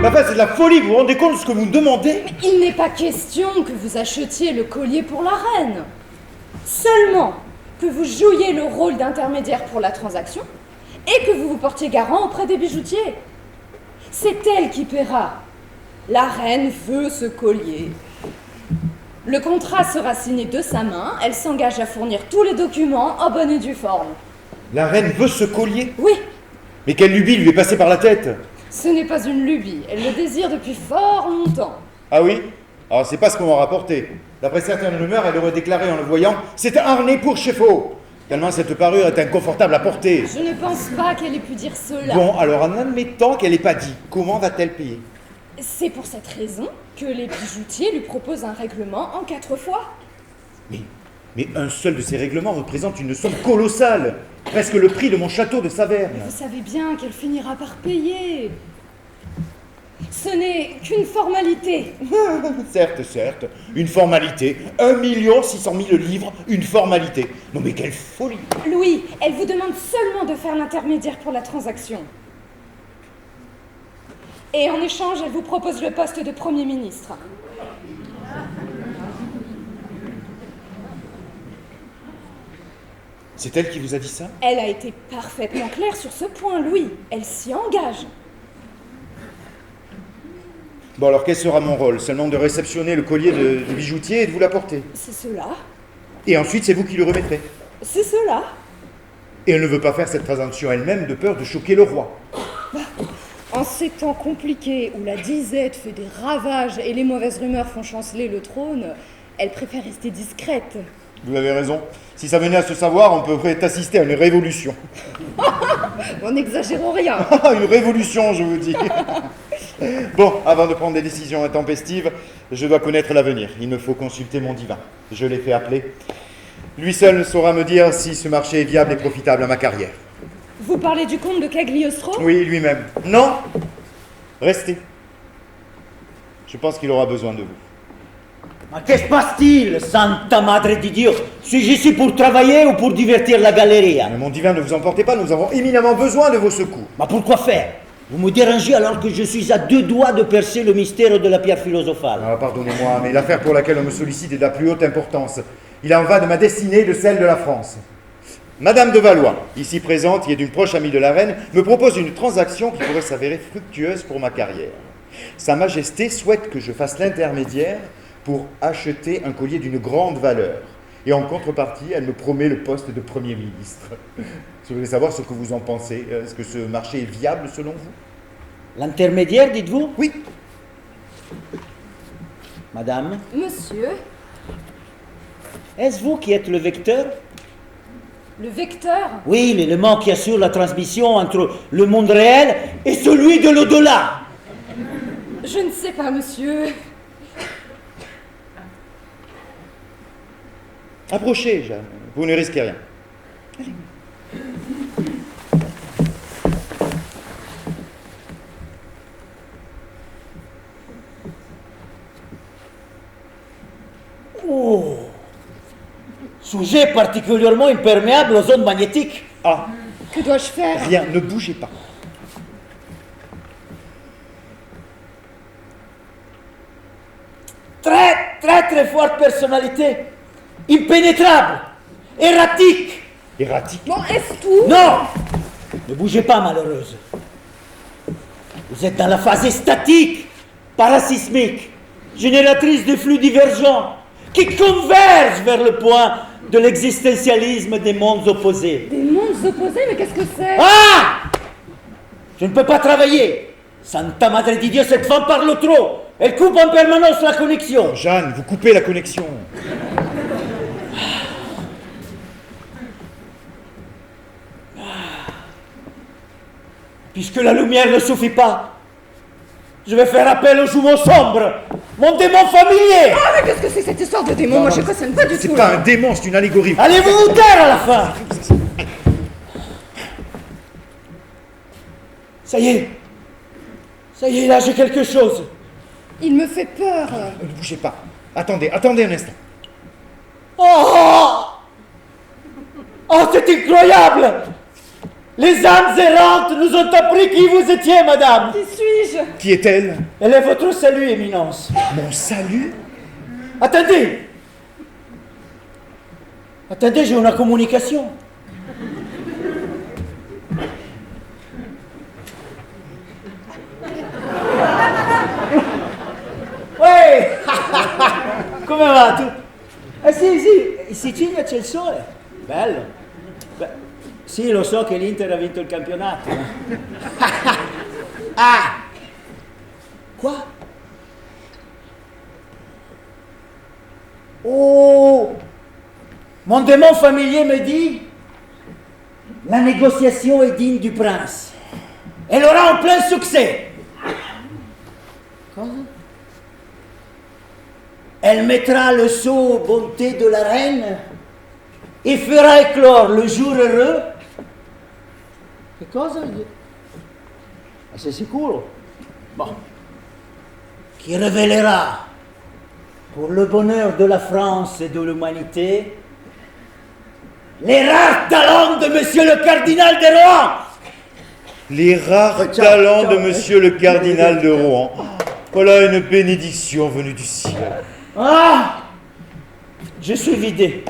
Enfin, c'est de la folie, vous vous rendez compte de ce que vous me demandez? il n'est pas question que vous achetiez le collier pour la reine. Seulement que vous jouiez le rôle d'intermédiaire pour la transaction et que vous vous portiez garant auprès des bijoutiers. C'est elle qui paiera. La reine veut ce collier. Le contrat sera signé de sa main. Elle s'engage à fournir tous les documents en bonne et due forme. La reine veut ce collier? Oui, Mais quelle lubie lui est passée par la tête? ce n'est pas une lubie. Elle le désire depuis fort longtemps. Ah oui? Alors c'est pas ce qu'on m'a rapporté. D'après certaines rumeurs, elle aurait déclaré en le voyant « C'est un harnais pour chevaux !» Tellement cette parure est inconfortable à porter. Je ne pense pas qu'elle ait pu dire cela. Bon, alors en admettant qu'elle n'ait pas dit, comment va-t-elle payer? C'est pour cette raison que les bijoutiers lui proposent un règlement en 4 fois. Mais un seul de ces règlements représente une somme colossale, presque le prix de mon château de Saverne. Vous savez bien qu'elle finira par payer. Ce n'est qu'une formalité. Certes, certes, une formalité. 1 600 000 livres, une formalité. Non mais quelle folie! Louis, elle vous demande seulement de faire l'intermédiaire pour la transaction. Et en échange, elle vous propose le poste de Premier ministre. C'est elle qui vous a dit ça? Elle a été parfaitement claire sur ce point, Louis. Elle s'y engage. Bon alors quel sera mon rôle? Seulement de réceptionner le collier du bijoutier et de vous l'apporter. C'est cela. Et ensuite c'est vous qui le remettrez. C'est cela. Et elle ne veut pas faire cette transaction elle-même de peur de choquer le roi. En ces temps compliqués où la disette fait des ravages et les mauvaises rumeurs font chanceler le trône, elle préfère rester discrète. Vous avez raison. Si ça venait à se savoir, on pourrait assister à une révolution. Bon, n'exagérons rien. Une révolution, je vous dis. Bon, avant de prendre des décisions intempestives, je dois connaître l'avenir. Il me faut consulter mon divin. Je l'ai fait appeler. Lui seul saura me dire si ce marché est viable et profitable à ma carrière. Vous parlez du comte de Cagliostro? Oui, lui-même. Non! Restez. Je pense qu'il aura besoin de vous. Mais qu'est-ce passe-t-il, Santa Madre di Dio? Suis-je ici pour travailler ou pour divertir la galeria? Mais mon divin, ne vous emportez pas, nous avons éminemment besoin de vos secours. Mais pourquoi faire? Vous me dérangez alors que je suis à 2 doigts de percer le mystère de la pierre philosophale. Ah, pardonnez-moi, mais l'affaire pour laquelle on me sollicite est de la plus haute importance. Il en va de ma destinée et de celle de la France. Madame de Valois, ici présente, qui est une proche amie de la reine, me propose une transaction qui pourrait s'avérer fructueuse pour ma carrière. Sa Majesté souhaite que je fasse l'intermédiaire pour acheter un collier d'une grande valeur. Et en contrepartie, elle me promet le poste de Premier ministre. Je voulais savoir ce que vous en pensez. Est-ce que ce marché est viable selon vous? L'intermédiaire, dites-vous? Oui. Madame, Monsieur, est-ce vous qui êtes le vecteur? le vecteur? Oui, l'élément qui assure la transmission entre le monde réel et celui de l'au-delà. Je ne sais pas, monsieur. Approchez, Jeanne. Vous ne risquez rien. Oh! Sujet particulièrement imperméable aux ondes magnétiques. Ah, Que dois-je faire? rien, ne bougez pas. Très, très, très forte personnalité. Impénétrable. Erratique. Erratique. Bon, est-ce tout? Non! Ne bougez pas, malheureuse. Vous êtes dans la phase statique, parasismique, génératrice de flux divergents, qui convergent vers le point de l'existentialisme des mondes opposés. Des mondes opposés, mais qu'est-ce que c'est? Ah! Je ne peux pas travailler. Santa Madre di Dio, cette femme parle trop. Elle coupe en permanence la connexion. Jeanne, vous coupez la connexion. Puisque la lumière ne suffit pas, je vais faire appel au jumeau sombre, mon démon familier. Ah, mais qu'est-ce que c'est cette histoire de démon? Moi, je cautionne pas du C'est tout. pas là. un démon, c'est une allégorie. Allez-vous vous taire à la fin? Ça y est, là j'ai quelque chose. Il me fait peur. Ne bougez pas. Attendez un instant. Oh! Oh, c'est incroyable! Les âmes errantes nous ont appris qui vous étiez, madame. Qui suis-je? Qui est-elle? Elle est votre salut, éminence. Mon salut? Attendez! Attendez, j'ai une communication. Oui! Come va tu? Sì, Sicilia c'è il sole. Bello. Beh, sì, lo so che l'Inter ha vinto il campionato. Ah! Quoi? Oh! Mon démon familier me dit, la négociation est digne du prince. Elle aura un plein succès. Quoi? Elle mettra le sceau aux bontés de la reine et fera éclore le jour heureux. Che cosa? Ah, c'est sicuro? Bon. Qui révélera, pour le bonheur de la France et de l'humanité, les rares talents de Monsieur le Cardinal de Rohan. Les rares talents de Monsieur le Cardinal de Rohan. Voilà une bénédiction venue du ciel. Ah! Je suis vidé.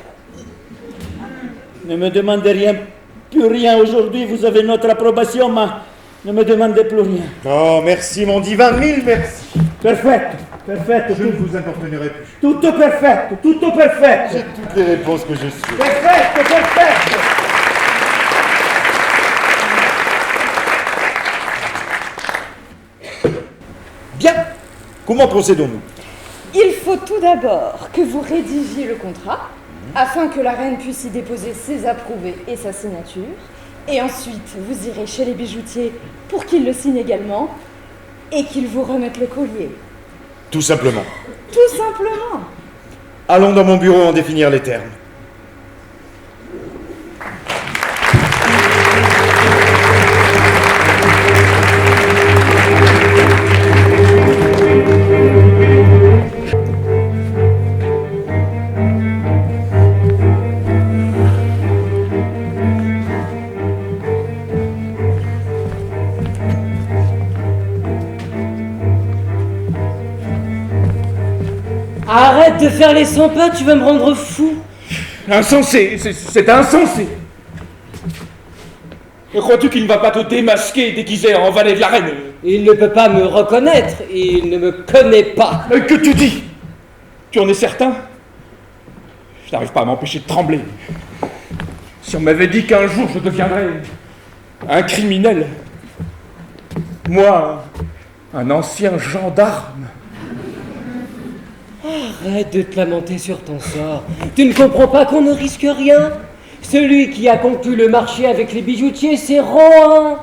Ne me demandez rien, plus rien aujourd'hui, vous avez notre approbation, mais ne me demandez plus rien. Oh, merci mon divin, mille merci. Perfetto, perfetto, Je ne vous importunerai plus. tutto perfetto, tutto perfetto. J'ai toutes les réponses que je suis. Perfetto, perfetto. Bien. Comment procédons-nous? Il faut tout d'abord que vous rédigiez le contrat, afin que la reine puisse y déposer ses approuvés et sa signature. Et ensuite, vous irez chez les bijoutiers pour qu'ils le signent également et qu'ils vous remettent le collier. Tout simplement. Tout simplement. Allons dans mon bureau en définir les termes. Arrête de faire les 100 pas, tu vas me rendre fou. Insensé, c'est insensé. Et crois-tu qu'il ne va pas te démasquer déguisé en valet de la reine? Il ne peut pas me reconnaître, il ne me connaît pas. Que tu dis? Tu en es certain? Je n'arrive pas à m'empêcher de trembler. Si on m'avait dit qu'un jour je deviendrais un criminel, moi, un ancien gendarme. Arrête de te lamenter sur ton sort. Tu ne comprends pas qu'on ne risque rien. Celui qui a conclu le marché avec les bijoutiers, c'est Rohan.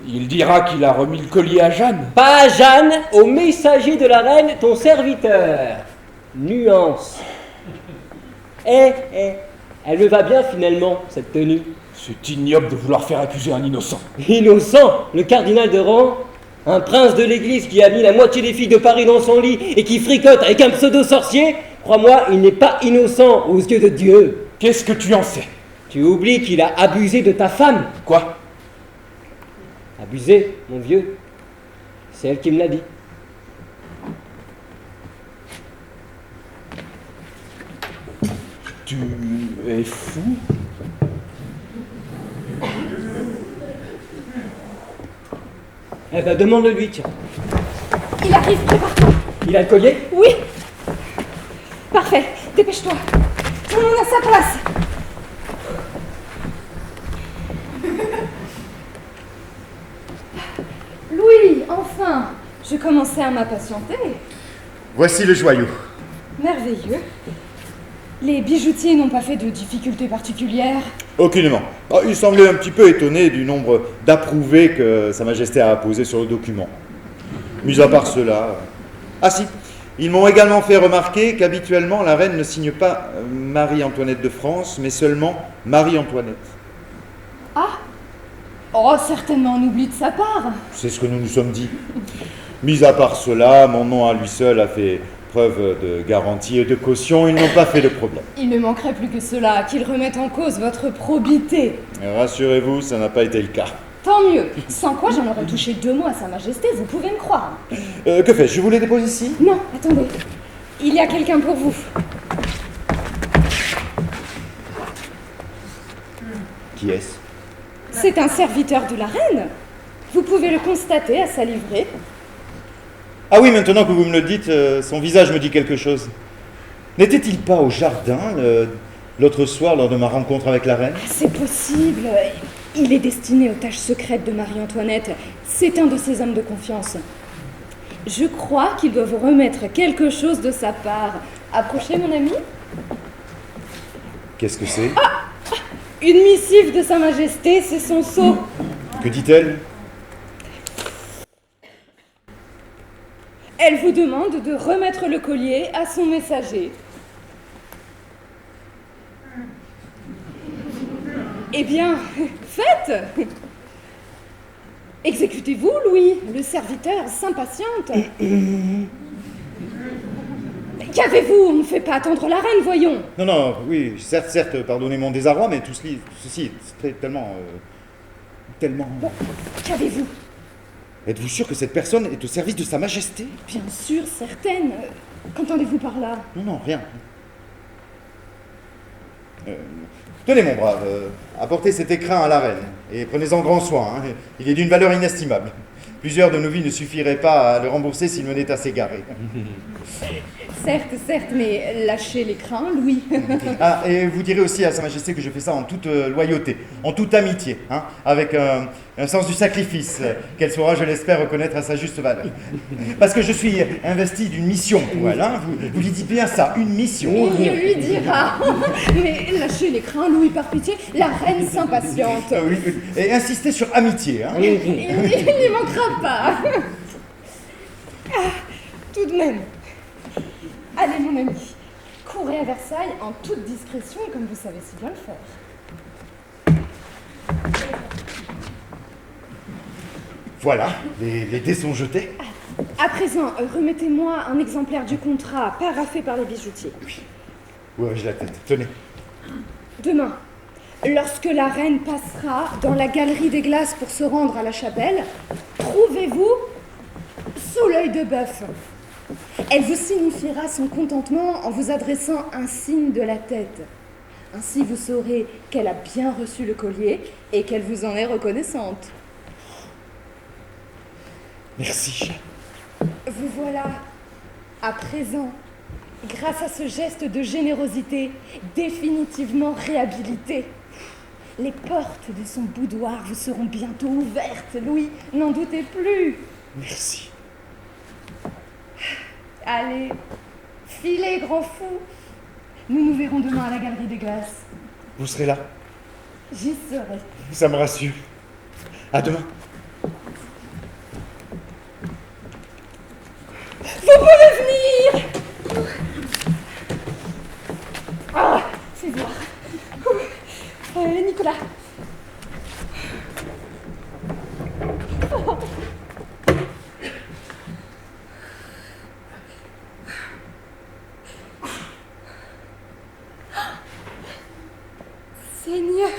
Il dira qu'il a remis le collier à Jeanne. Pas à Jeanne, au messager de la reine, ton serviteur. Nuance. Elle me va bien finalement, cette tenue. C'est ignoble de vouloir faire accuser un innocent. Innocent, le cardinal de Rohan, un prince de l'église qui a mis la moitié des filles de Paris dans son lit et qui fricote avec un pseudo-sorcier, crois-moi, il n'est pas innocent aux yeux de Dieu. Qu'est-ce que tu en sais? Tu oublies qu'il a abusé de ta femme. Quoi? Abusé, mon vieux. C'est elle qui me l'a dit. Tu es fou? Eh ben, demande-le-lui, tiens. Il arrive, prépare-toi. Il a le collier? Oui. Parfait, dépêche-toi. Tout le monde à sa place. Louis, enfin. Je commençais à m'impatienter. Voici le joyau. Merveilleux. Les bijoutiers n'ont pas fait de difficultés particulières. Aucunement. Oh, il semblait un petit peu étonné du nombre d'approuvés que Sa Majesté a apposé sur le document. Mis à part cela... Ah si, ils m'ont également fait remarquer qu'habituellement la reine ne signe pas Marie-Antoinette de France, mais seulement Marie-Antoinette. Ah. Oh, certainement un oubli de sa part. C'est ce que nous nous sommes dit. Mis à part cela, mon nom à lui seul a fait preuve de garantie et de caution, ils n'ont pas fait de problème. Il ne manquerait plus que cela, qu'ils remettent en cause votre probité. Rassurez-vous, ça n'a pas été le cas. Tant mieux. Sans quoi j'en aurais touché 2 mots à Sa Majesté, vous pouvez me croire. Que fais-je? Je vous les dépose ici? Non, attendez. Il y a quelqu'un pour vous. Qui est-ce? C'est un serviteur de la reine. Vous pouvez le constater à sa livrée. Ah oui, maintenant que vous me le dites, son visage me dit quelque chose. N'était-il pas au jardin l'autre soir lors de ma rencontre avec la reine? C'est possible. Il est destiné aux tâches secrètes de Marie-Antoinette. C'est un de ses hommes de confiance. Je crois qu'il doit vous remettre quelque chose de sa part. Approchez, mon ami. Qu'est-ce que c'est? Une missive de Sa Majesté, c'est son sceau. Que dit-elle? Elle vous demande de remettre le collier à son messager. Eh bien, faites! Exécutez-vous, Louis, le serviteur s'impatiente. Qu'avez-vous? On ne fait pas attendre la reine, voyons. Non, oui, certes, pardonnez mon désarroi, mais ceci est tellement... Bon, qu'avez-vous? Êtes-vous sûr que cette personne est au service de Sa Majesté? Bien sûr, certaine. Qu'entendez-vous par là? Non, rien. Tenez, mon brave, apportez cet écrin à la reine, et prenez-en grand soin, hein. Il est d'une valeur inestimable. Plusieurs de nos vies ne suffiraient pas à le rembourser s'il menait à s'égarer. Certes, mais lâchez l'écrin, Louis. Ah, et vous direz aussi à Sa Majesté que je fais ça en toute loyauté, en toute amitié, hein, avec un sens du sacrifice qu'elle saura, je l'espère, reconnaître à sa juste valeur. Parce que je suis investi d'une mission pour elle, hein, vous lui dites bien ça, une mission. Il lui dira. Mais lâchez l'écrin, Louis, par pitié, la reine s'impatiente. Oui, et insistez sur amitié. Hein. Il n'y manquera pas. Ah, tout de même. Allez, mon ami, courez à Versailles en toute discrétion, comme vous savez si bien le faire. Voilà, les dés sont jetés. À présent, remettez-moi un exemplaire du contrat paraphé par les bijoutiers. Où avais-je la tête? Tenez. Demain, lorsque la reine passera dans la galerie des glaces pour se rendre à la chapelle, trouvez-vous sous l'œil de bœuf. Elle vous signifiera son contentement en vous adressant un signe de la tête. Ainsi, vous saurez qu'elle a bien reçu le collier et qu'elle vous en est reconnaissante. Merci. Vous voilà, à présent, grâce à ce geste de générosité, définitivement réhabilité. Les portes de son boudoir vous seront bientôt ouvertes, Louis, n'en doutez plus. Merci. Allez, filez, grand fou. Nous nous verrons demain à la Galerie des Glaces. Vous serez là. J'y serai. Ça me rassure. À demain. Vous pouvez venir. Ah, fais voir. Nicolas. Seigneur,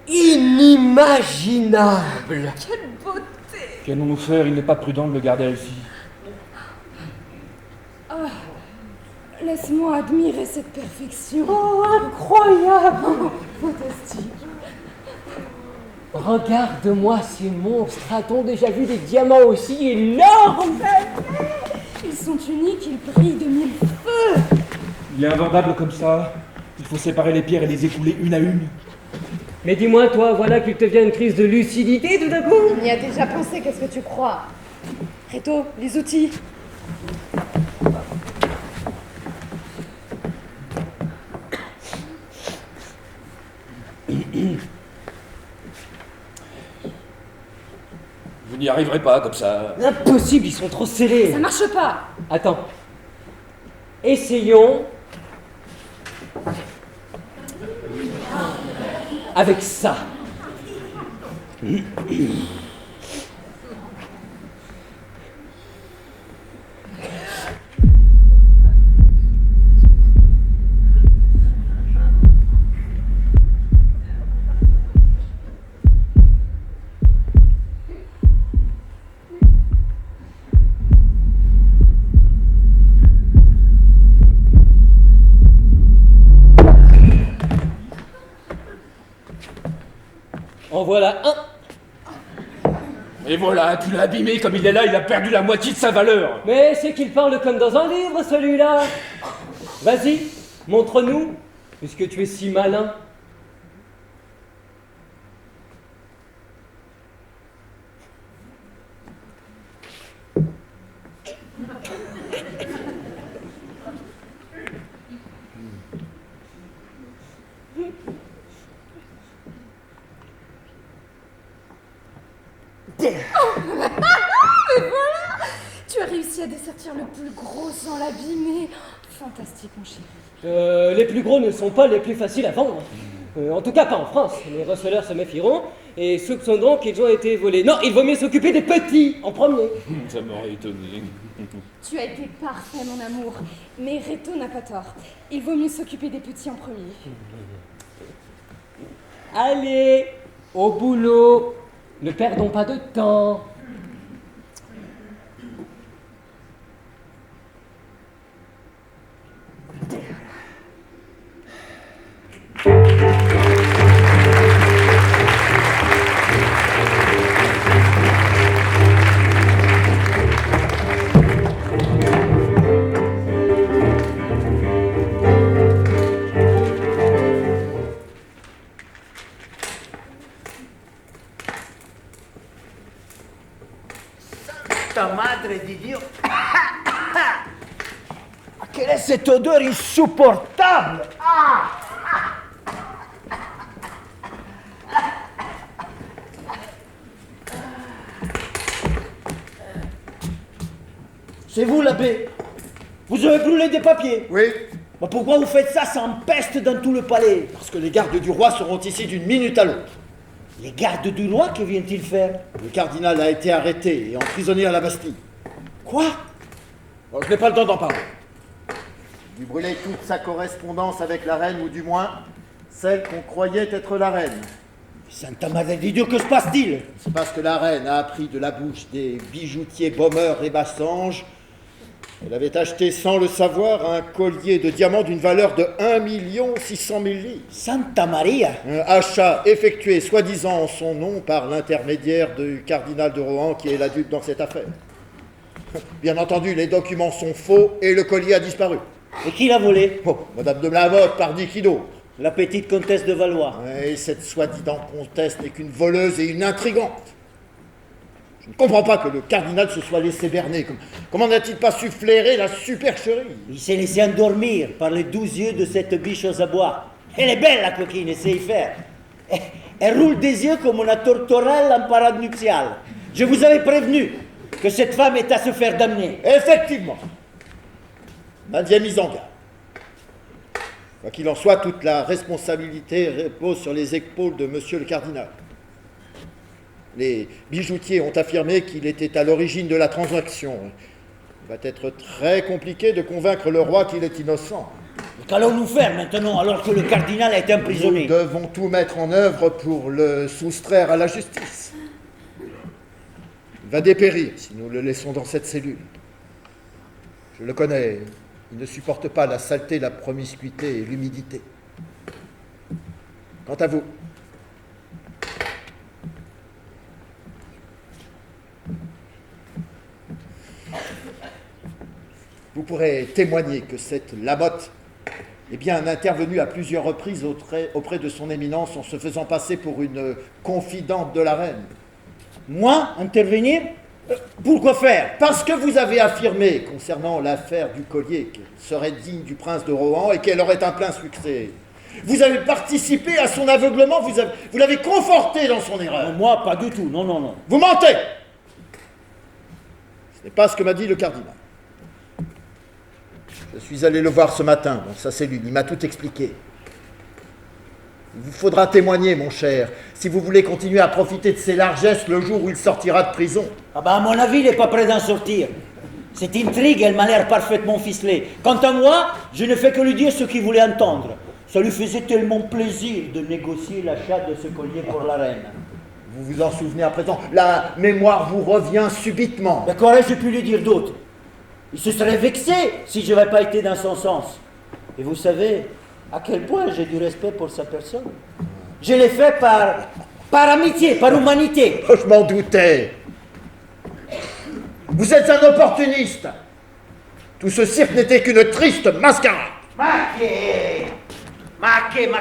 Inimaginable. quelle beauté. Qu'allons-nous faire? Il n'est pas prudent de le garder ici. Laisse-moi admirer cette perfection. Oh, incroyable. Fantastique. Regarde-moi ces monstres. A-t-on déjà vu des diamants aussi énormes? Ils sont uniques, ils brillent de mille feux. Il est invendable comme ça. Il faut séparer les pierres et les écouler une à une. Mais dis-moi, toi, voilà qu'il te vient une crise de lucidité tout d'un coup. On y a déjà pensé, qu'est-ce que tu crois? Reto, les outils. Vous n'y arriverez pas comme ça. Impossible, ils sont trop scellés. Ça marche pas. Attends. Essayons. Avec ça. En voilà un. Et voilà, tu l'as abîmé comme il est là, il a perdu la moitié de sa valeur. Mais c'est qu'il parle comme dans un livre, celui-là. Vas-y, montre-nous, puisque tu es si malin. Tu as réussi à dessertir le plus gros sans l'abîmer. Fantastique, mon chéri. Les plus gros ne sont pas les plus faciles à vendre. En tout cas, pas en France. Les receleurs se méfieront et soupçonneront qu'ils ont été volés. Non, il vaut mieux s'occuper des petits en premier. Ça m'aurait étonné. Tu as été parfait, mon amour. Mais Reto n'a pas tort. Il vaut mieux s'occuper des petits en premier. Allez, au boulot. Ne perdons pas de temps. Ta madre di Dio. Quelle est cette odeur insupportable? C'est vous, l'abbé? Vous avez brûlé des papiers? Oui, Mais pourquoi vous faites ça? Ça empeste dans tout le palais. parce que les gardes du roi seront ici d'une minute à l'autre. Les gardes du roi, que viennent-ils faire? Le cardinal a été arrêté et emprisonné à la Bastille. Quoi? Oh, je n'ai pas le temps d'en parler. Il brûlait toute sa correspondance avec la reine, ou du moins celle qu'on croyait être la reine. Santa Madre di Dio, que se passe-t-il? C'est parce que la reine a appris de la bouche des bijoutiers Baumeur et Bassange Elle avait acheté sans le savoir un collier de diamants d'une valeur de 1 600 000 livres. Santa Maria! Un achat effectué soi-disant en son nom par l'intermédiaire du cardinal de Rohan qui est l'adulte dans cette affaire. Bien entendu, les documents sont faux et le collier a disparu. Et qui l'a volé? Oh, Madame de Blainvotte, par qui d'autre? La petite comtesse de Valois. Et cette soi-disant comtesse n'est qu'une voleuse et une intrigante. Je ne comprends pas que le cardinal se soit laissé berner. Comment n'a-t-il pas su flairer la supercherie? Il s'est laissé endormir par les 12 yeux de cette biche aux abois. Elle est belle, la coquine, sait y faire. Elle roule des yeux comme una tourterelle en parade nuptiale. Je vous avais prévenu que cette femme est à se faire damner. Effectivement. M'indienne mise en garde. Quoi qu'il en soit, toute la responsabilité repose sur les épaules de monsieur le cardinal. Les bijoutiers ont affirmé qu'il était à l'origine de la transaction. Il va être très compliqué de convaincre le roi qu'il est innocent. Qu'allons-nous faire maintenant alors que le cardinal a été emprisonné? Nous devons tout mettre en œuvre pour le soustraire à la justice. Il va dépérir si nous le laissons dans cette cellule. Je le connais, il ne supporte pas la saleté, la promiscuité et l'humidité. Quant à vous, vous pourrez témoigner que cette Lamotte est bien intervenue à plusieurs reprises auprès de son éminence en se faisant passer pour une confidente de la reine. Moi, intervenir? Pourquoi faire? Parce que vous avez affirmé concernant l'affaire du collier qu'elle serait digne du prince de Rohan et qu'elle aurait un plein succès. Vous avez participé à son aveuglement, vous l'avez conforté dans son erreur. Non, moi, pas du tout, non, non, non. Vous mentez! Ce n'est pas ce que m'a dit le cardinal. Je suis allé le voir ce matin dans sa cellule, il m'a tout expliqué. Il vous faudra témoigner, mon cher, si vous voulez continuer à profiter de ses largesses le jour où il sortira de prison. Ah bah à mon avis, il n'est pas prêt d'en sortir. Cette intrigue, elle m'a l'air parfaitement ficelée. Quant à moi, je ne fais que lui dire ce qu'il voulait entendre. Ça lui faisait tellement plaisir de négocier l'achat de ce collier pour la reine. Vous vous en souvenez à présent, la mémoire vous revient subitement. Mais qu'aurais-je pu lui dire d'autre? Il se serait vexé si je n'avais pas été dans son sens. Et vous savez à quel point j'ai du respect pour sa personne. Je l'ai fait par amitié, par humanité. Oh, je m'en doutais. Vous êtes un opportuniste. Tout ce cirque n'était qu'une triste mascarade. Ma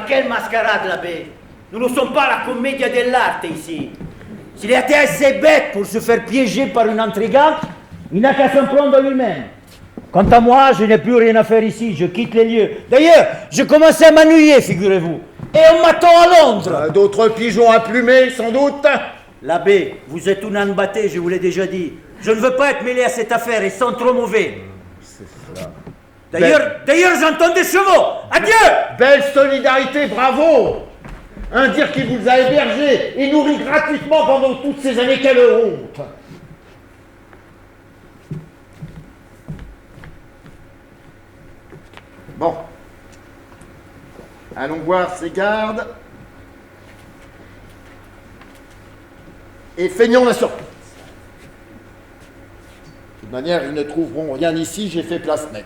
quelle mascarade, l'abbé. Nous ne sommes pas à la commedia dell'arte ici. S'il était assez bête pour se faire piéger par une intrigante, il n'a qu'à s'en prendre lui-même. Quant à moi, je n'ai plus rien à faire ici, je quitte les lieux. D'ailleurs, je commençais à m'ennuyer, figurez-vous. Et on m'attend à Londres. D'autres pigeons emplumés, sans doute. L'abbé, vous êtes une âne battée, je vous l'ai déjà dit. Je ne veux pas être mêlé à cette affaire, ils sont trop mauvais. C'est cela. D'ailleurs, j'entends des chevaux. Adieu! Belle solidarité, bravo. Un dire qui vous a hébergé et nourri gratuitement pendant toutes ces années, quelle honte. Bon. Allons voir ces gardes. Et feignons la surprise. De toute manière, ils ne trouveront rien ici, j'ai fait place nette.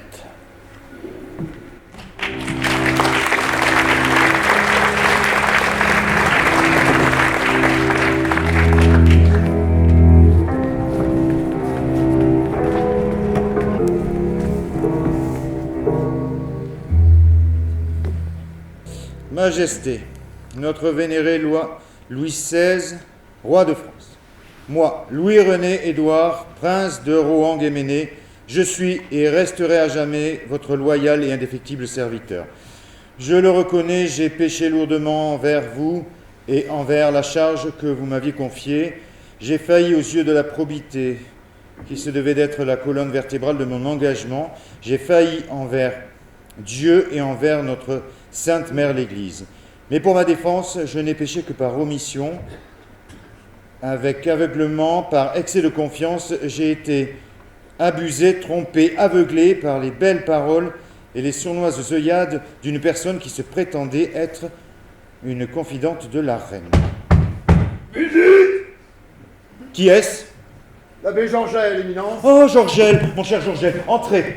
Majesté, notre vénéré Louis XVI, roi de France. Moi, Louis-René Édouard, prince de Rohan-Guéméné, je suis et resterai à jamais votre loyal et indéfectible serviteur. Je le reconnais, j'ai péché lourdement envers vous et envers la charge que vous m'aviez confiée. J'ai failli aux yeux de la probité, qui se devait d'être la colonne vertébrale de mon engagement. J'ai failli envers Dieu et envers notre Sainte Mère l'Église. Mais pour ma défense, je n'ai péché que par omission. Avec aveuglement, par excès de confiance, j'ai été abusé, trompé, aveuglé par les belles paroles et les sournoises œillades d'une personne qui se prétendait être une confidente de la reine. Qui est-ce? L'abbé Georgel, Éminence. Oh, Georgel, mon cher Georgel, entrez.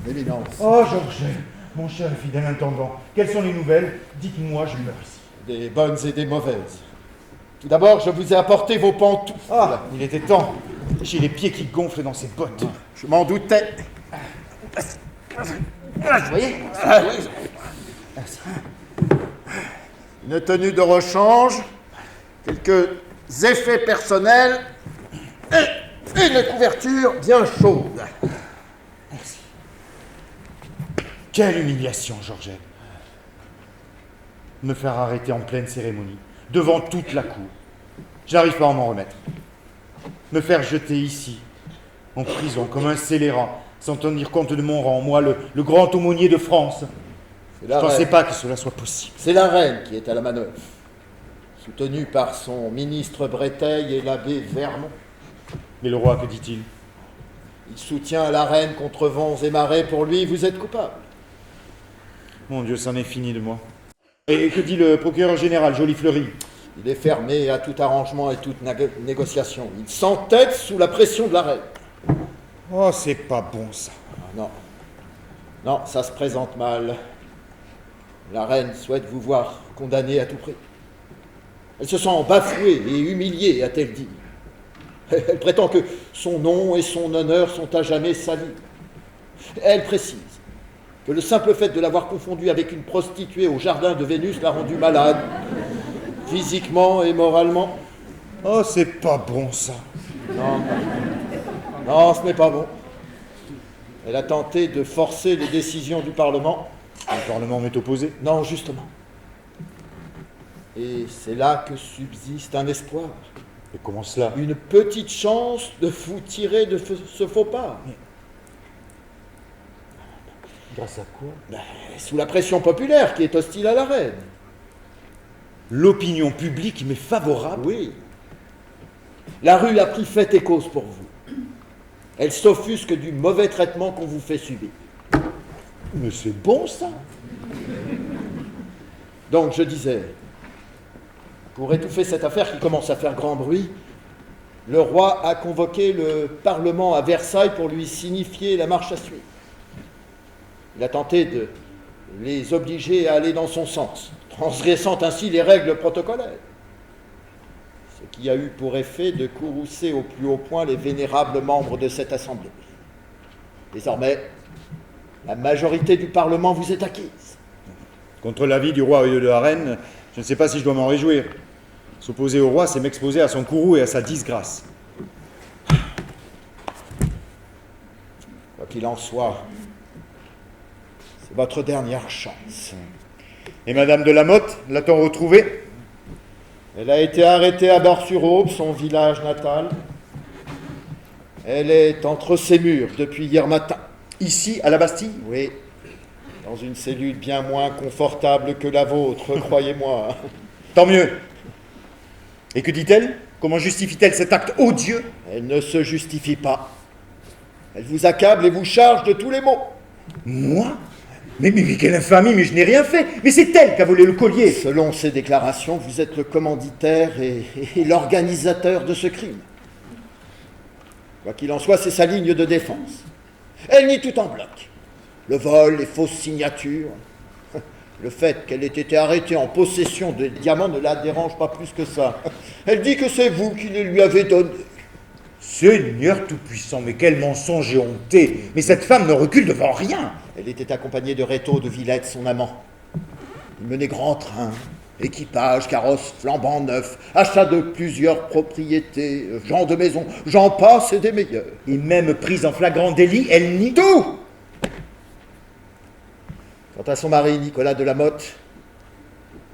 Éminence. Oh, Georgel, mon cher et fidèle intendant, quelles sont les nouvelles? Dites-moi, je meurs ici. Des bonnes et des mauvaises. Tout d'abord, je vous ai apporté vos pantoufles. Ah, il était temps. J'ai les pieds qui gonflent dans ces bottes. Je m'en doutais. Vous voyez? Une tenue de rechange, quelques effets personnels et une couverture bien chaude. Quelle humiliation, Georgette. Me faire arrêter en pleine cérémonie, devant toute la cour. Je n'arrive pas à m'en remettre. Me faire jeter ici, en prison, comme un scélérat, sans tenir compte de mon rang, moi, le grand aumônier de France. Je ne pensais pas que cela soit possible. C'est la reine qui est à la manœuvre, soutenue par son ministre Breteil et l'abbé Vermont. Mais le roi, que dit-il? Il soutient la reine contre vents et marées. Pour lui, vous êtes coupable. Mon Dieu, c'en est fini de moi. Et que dit le procureur général, Joly Fleury? Il est fermé à tout arrangement et toute négociation. Il s'entête sous la pression de la reine. Oh, c'est pas bon, ça. Non. Non, ça se présente mal. La reine souhaite vous voir condamné à tout prix. Elle se sent bafouée et humiliée, a-t-elle dit. Elle prétend que son nom et son honneur sont à jamais salis. Elle précise que le simple fait de l'avoir confondue avec une prostituée au jardin de Vénus l'a rendue malade, physiquement et moralement. Oh, c'est pas bon, ça. Non. Non, ce n'est pas bon. Elle a tenté de forcer les décisions du Parlement. Le Parlement m'est opposé? Non, justement. Et c'est là que subsiste un espoir. Et comment cela? Une petite chance de vous tirer de ce faux pas. Grâce à quoi? Sous la pression populaire qui est hostile à la reine. L'opinion publique m'est favorable? Oui. La rue a pris fait et cause pour vous. Elle s'offusque du mauvais traitement qu'on vous fait subir. Mais c'est bon, ça. Donc, je disais, pour étouffer cette affaire qui commence à faire grand bruit, le roi a convoqué le Parlement à Versailles pour lui signifier la marche à suivre. Il a tenté de les obliger à aller dans son sens, transgressant ainsi les règles protocolaires. Ce qui a eu pour effet de courroucer au plus haut point les vénérables membres de cette assemblée. Désormais, la majorité du Parlement vous est acquise. Contre l'avis du roi et de la reine, je ne sais pas si je dois m'en réjouir. S'opposer au roi, c'est m'exposer à son courroux et à sa disgrâce. Quoi qu'il en soit, c'est votre dernière chance. Et Madame de Lamotte, l'a-t-on retrouvée? Elle a été arrêtée à Bar-sur-Aube, son village natal. Elle est entre ces murs depuis hier matin. Ici, à la Bastille? Oui, dans une cellule bien moins confortable que la vôtre, croyez-moi. Tant mieux. Et que dit-elle? Comment justifie-t-elle cet acte odieux? Elle ne se justifie pas. Elle vous accable et vous charge de tous les maux. Moi? Mais quelle infamie, mais je n'ai rien fait. Mais c'est elle qui a volé le collier. Selon ses déclarations, vous êtes le commanditaire et l'organisateur de ce crime. Quoi qu'il en soit, c'est sa ligne de défense. Elle nie tout en bloc. Le vol, les fausses signatures. Le fait qu'elle ait été arrêtée en possession de diamants ne la dérange pas plus que ça. Elle dit que c'est vous qui les lui avez donnés. Seigneur Tout-Puissant, mais quel mensonge et honté. Mais cette femme ne recule devant rien. Elle était accompagnée de Rétaux de Villette, son amant. Il menait grand train, équipage, carrosse flambant neuf, achat de plusieurs propriétés, gens de maison, j'en passe et des meilleurs. Et même prise en flagrant délit, elle nie Tout. Quant à son mari, Nicolas de Lamotte,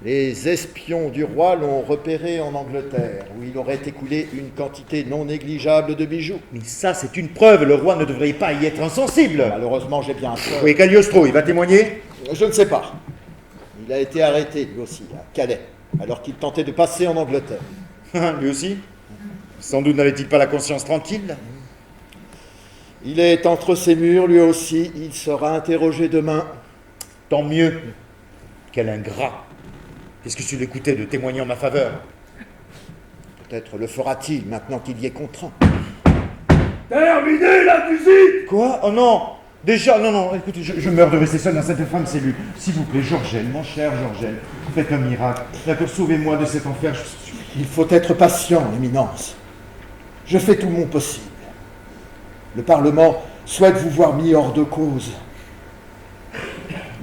les espions du roi l'ont repéré en Angleterre, où il aurait écoulé une quantité non négligeable de bijoux. Mais ça, c'est une preuve. Le roi ne devrait pas y être insensible. Malheureusement, j'ai bien peur. Oui, Cagliostro, il va témoigner? Je ne sais pas. Il a été arrêté, lui aussi, à Calais, alors qu'il tentait de passer en Angleterre. Lui aussi? Sans doute n'avait-il pas la conscience tranquille? Il est entre ces murs, lui aussi. Il sera interrogé demain. Tant mieux. Quel ingrat. Qu'est-ce que tu l'écoutais de témoigner en ma faveur? Peut-être le fera-t-il maintenant qu'il y est contraint. Terminez la visite! Quoi? Oh non! Déjà, non, écoutez, je meurs de rester seul dans cette infâme cellule. S'il vous plaît, Georgène, mon cher Georgène, faites un miracle. D'accord, sauvez-moi de cet enfer, je suis... Il faut être patient, Éminence. Je fais tout mon possible. Le Parlement souhaite vous voir mis hors de cause.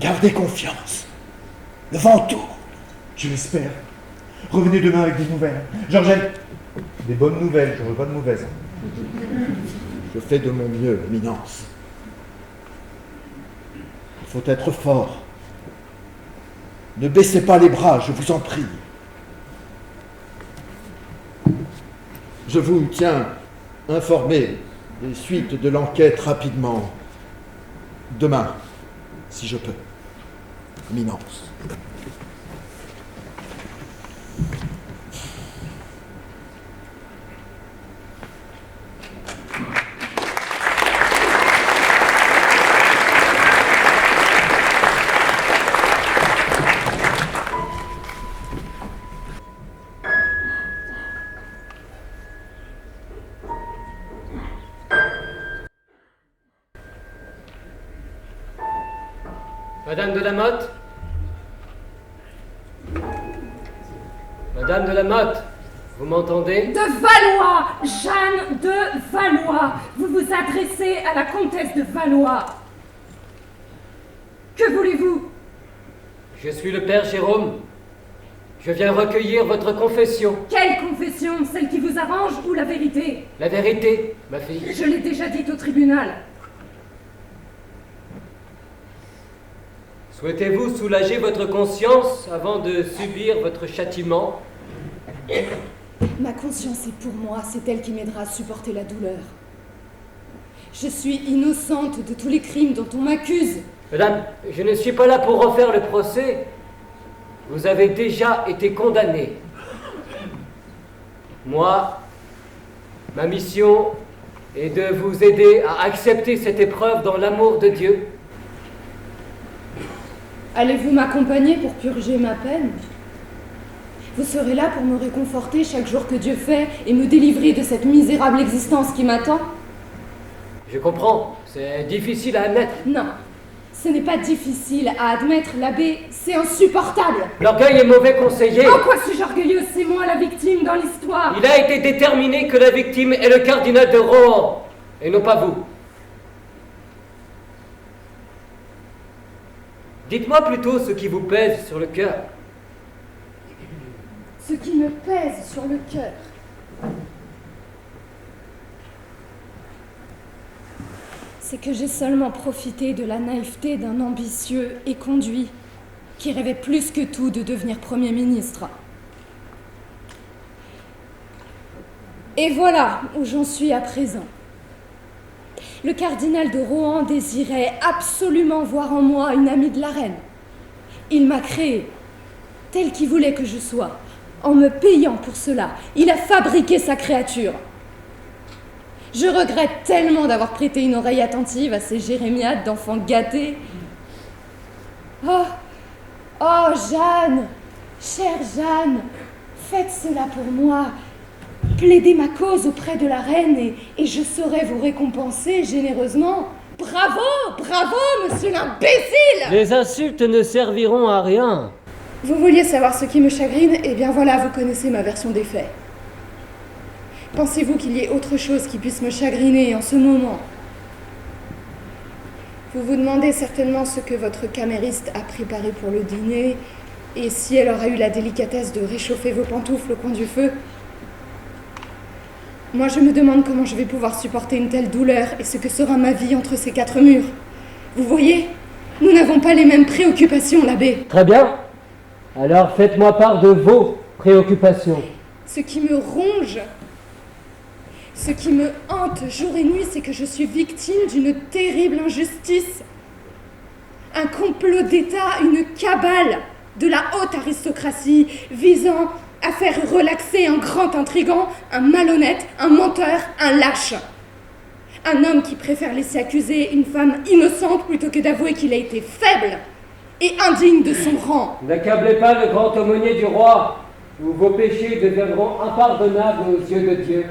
Gardez confiance. Le vent tourne. Je l'espère. Revenez demain avec des nouvelles. Georgène, des bonnes nouvelles, je veux pas de mauvaises. Je fais de mon mieux, Éminence. Il faut être fort. Ne baissez pas les bras, je vous en prie. Je vous tiens informé des suites de l'enquête rapidement. Demain, si je peux. Éminence. Madame de la Motte? Madame de la Motte, vous m'entendez? De Valois, Jeanne de Valois. Vous vous adressez à la comtesse de Valois. Que voulez-vous? Je suis le père Jérôme. Je viens recueillir votre confession. Quelle confession? Celle qui vous arrange ou la vérité? La vérité, ma fille. Je l'ai déjà dite au tribunal. Souhaitez-vous soulager votre conscience avant de subir votre châtiment? Ma conscience est pour moi, c'est elle qui m'aidera à supporter la douleur. Je suis innocente de tous les crimes dont on m'accuse. Madame, je ne suis pas là pour refaire le procès. Vous avez déjà été condamnée. Moi, ma mission est de vous aider à accepter cette épreuve dans l'amour de Dieu. Allez-vous m'accompagner pour purger ma peine? Vous serez là pour me réconforter chaque jour que Dieu fait et me délivrer de cette misérable existence qui m'attend? Je comprends, c'est difficile à admettre. Non, ce n'est pas difficile à admettre, l'abbé, c'est insupportable. L'orgueil est mauvais conseiller. En quoi suis-je orgueilleuse? C'est moi la victime dans l'histoire. Il a été déterminé que la victime est le cardinal de Rohan, et non pas vous. Dites-moi plutôt ce qui vous pèse sur le cœur. Ce qui me pèse sur le cœur. C'est que j'ai seulement profité de la naïveté d'un ambitieux et conduit qui rêvait plus que tout de devenir Premier ministre. Et voilà où j'en suis à présent. Le cardinal de Rohan désirait absolument voir en moi une amie de la reine. Il m'a créée, telle qu'il voulait que je sois, en me payant pour cela. Il a fabriqué sa créature. Je regrette tellement d'avoir prêté une oreille attentive à ces jérémiades d'enfants gâtés. Oh, Jeanne, chère Jeanne, faites cela pour moi. Plaidez ma cause auprès de la reine et je saurai vous récompenser généreusement. Bravo, monsieur l'imbécile! Les insultes ne serviront à rien. Vous vouliez savoir ce qui me chagrine? Eh bien voilà, vous connaissez ma version des faits. Pensez-vous qu'il y ait autre chose qui puisse me chagriner en ce moment? Vous vous demandez certainement ce que votre camériste a préparé pour le dîner et si elle aura eu la délicatesse de réchauffer vos pantoufles au coin du feu. Moi, je me demande comment je vais pouvoir supporter une telle douleur et ce que sera ma vie entre ces quatre murs. Vous voyez, nous n'avons pas les mêmes préoccupations, l'abbé. Très bien. Alors faites-moi part de vos préoccupations. Ce qui me ronge, ce qui me hante jour et nuit, c'est que je suis victime d'une terrible injustice. Un complot d'État, une cabale de la haute aristocratie visant à faire relaxer un grand intrigant, un malhonnête, un menteur, un lâche. Un homme qui préfère laisser accuser une femme innocente plutôt que d'avouer qu'il a été faible et indigne de son rang. N'accablez pas le grand aumônier du roi, ou vos péchés deviendront impardonnables aux yeux de Dieu.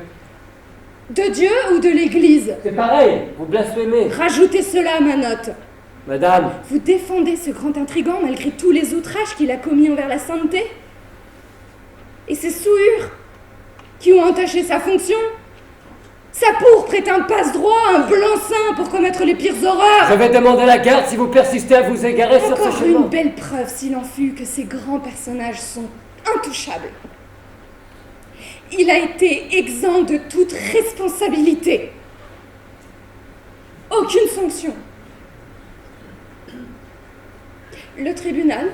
De Dieu ou de l'Église? C'est pareil, vous blasphémez. Rajoutez cela à ma note. Madame, Vous défendez ce grand intrigant malgré tous les outrages qu'il a commis envers la sainteté? Et ces souillures qui ont entaché sa fonction? Sa pourpre est un passe-droit, un blanc-seing pour commettre les pires horreurs. je vais demander la garde si vous persistez à vous égarer sur ce Encore chemin. une belle preuve, s'il en fut, que ces grands personnages sont intouchables. Il a été exempt de toute responsabilité. Aucune sanction. Le tribunal,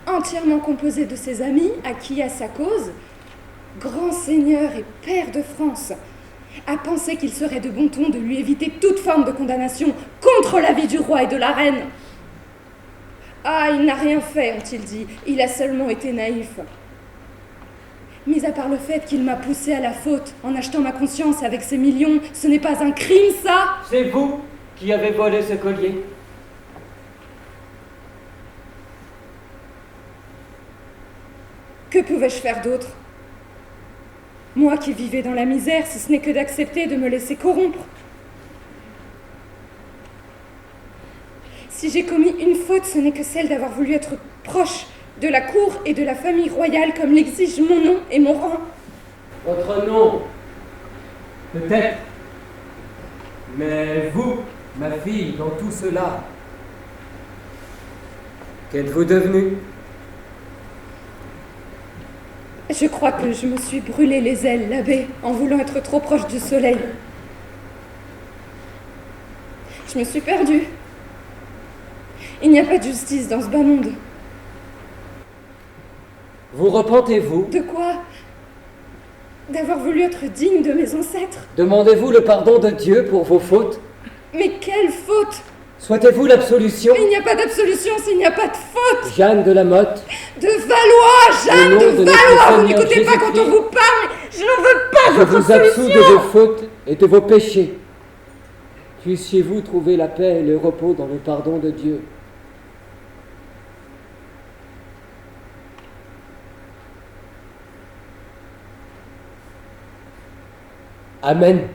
entièrement composé de ses amis, acquis à sa cause, grand seigneur et père de France, a pensé qu'il serait de bon ton de lui éviter toute forme de condamnation contre l'avis du roi et de la reine. Ah, il n'a rien fait, ont-ils dit, il a seulement été naïf. Mis à part le fait qu'il m'a poussé à la faute en achetant ma conscience avec ses millions, ce n'est pas un crime, ça? C'est vous qui avez volé ce collier. Que pouvais-je faire d'autre? Moi qui vivais dans la misère, si ce n'est que d'accepter de me laisser corrompre. Si j'ai commis une faute, ce n'est que celle d'avoir voulu être proche de la cour et de la famille royale comme l'exigent mon nom et mon rang. Votre nom, peut-être. Mais vous, ma fille, dans tout cela, qu'êtes-vous devenue? Je crois que je me suis brûlé les ailes, l'abbé, en voulant être trop proche du soleil. Je me suis perdue. Il n'y a pas de justice dans ce bas monde. Vous repentez-vous? De quoi? D'avoir voulu être digne de mes ancêtres. Demandez-vous le pardon de Dieu pour vos fautes? Mais quelle faute! Souhaitez-vous l'absolution? Il n'y a pas d'absolution s'il n'y a pas de faute! Jeanne de la Motte, De Valois, Jeanne Au nom de de notre Valois! Vous Seigneur n'écoutez pas quand on Jésus-Christ, vous parle! Je n'en veux pas je votre vous absous de absolution! vos fautes et de vos péchés. Puissiez-vous trouver la paix et le repos dans le pardon de Dieu. Amen.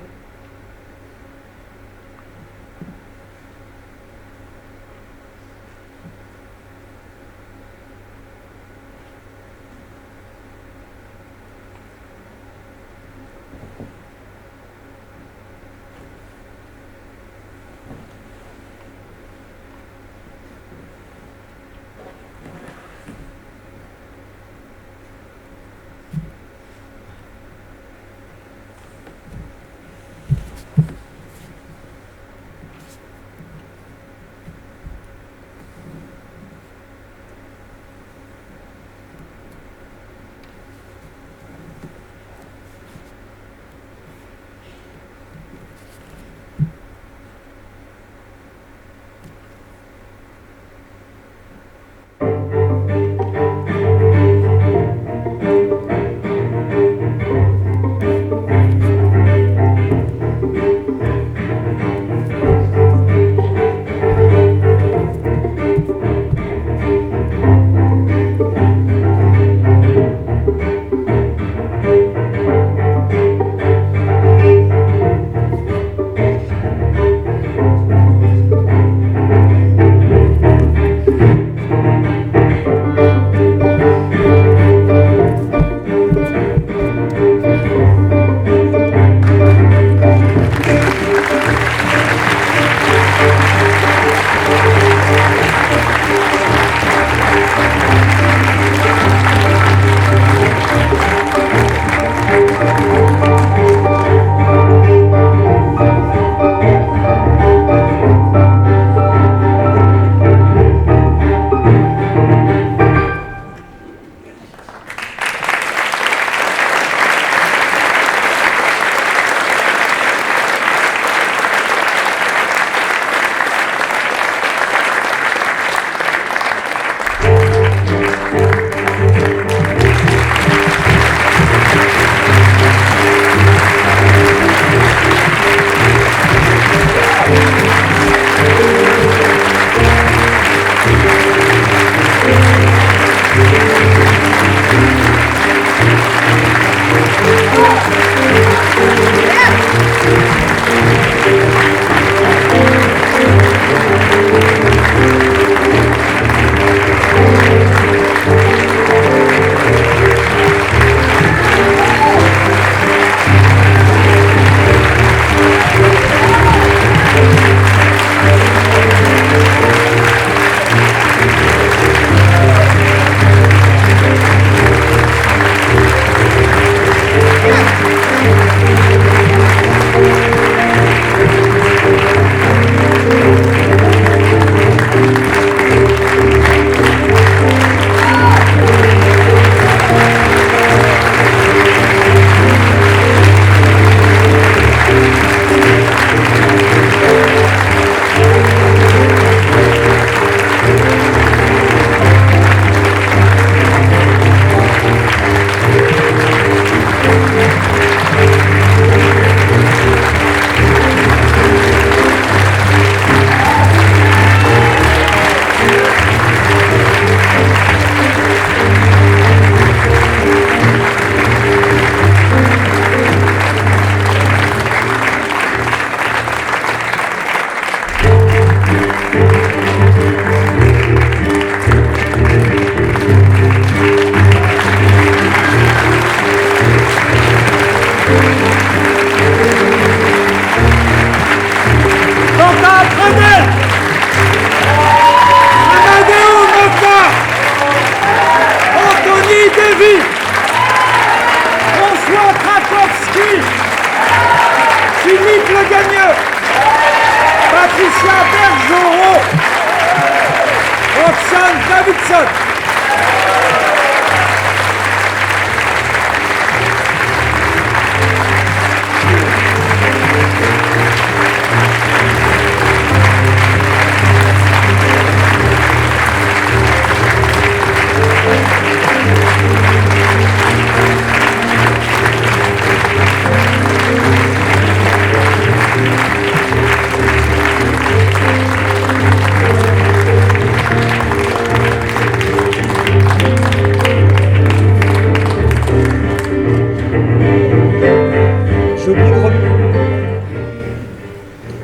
Davidson.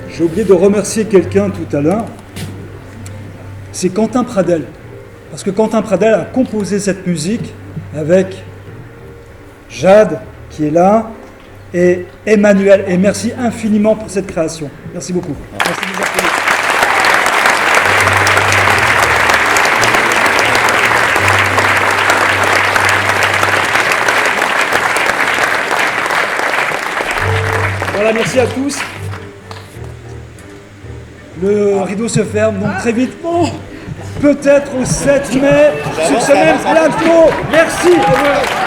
J'ai oublié de remercier quelqu'un tout à l'heure, c'est Quentin Pradel. Parce que Quentin Pradel a composé cette musique avec Jade, qui est là, et Emmanuel. Et merci infiniment pour cette création. Merci beaucoup. Merci de nous applaudir. Voilà, merci à tous. Le rideau se ferme, donc très vite. Peut-être au 7 mai, sur ce même plateau. Merci.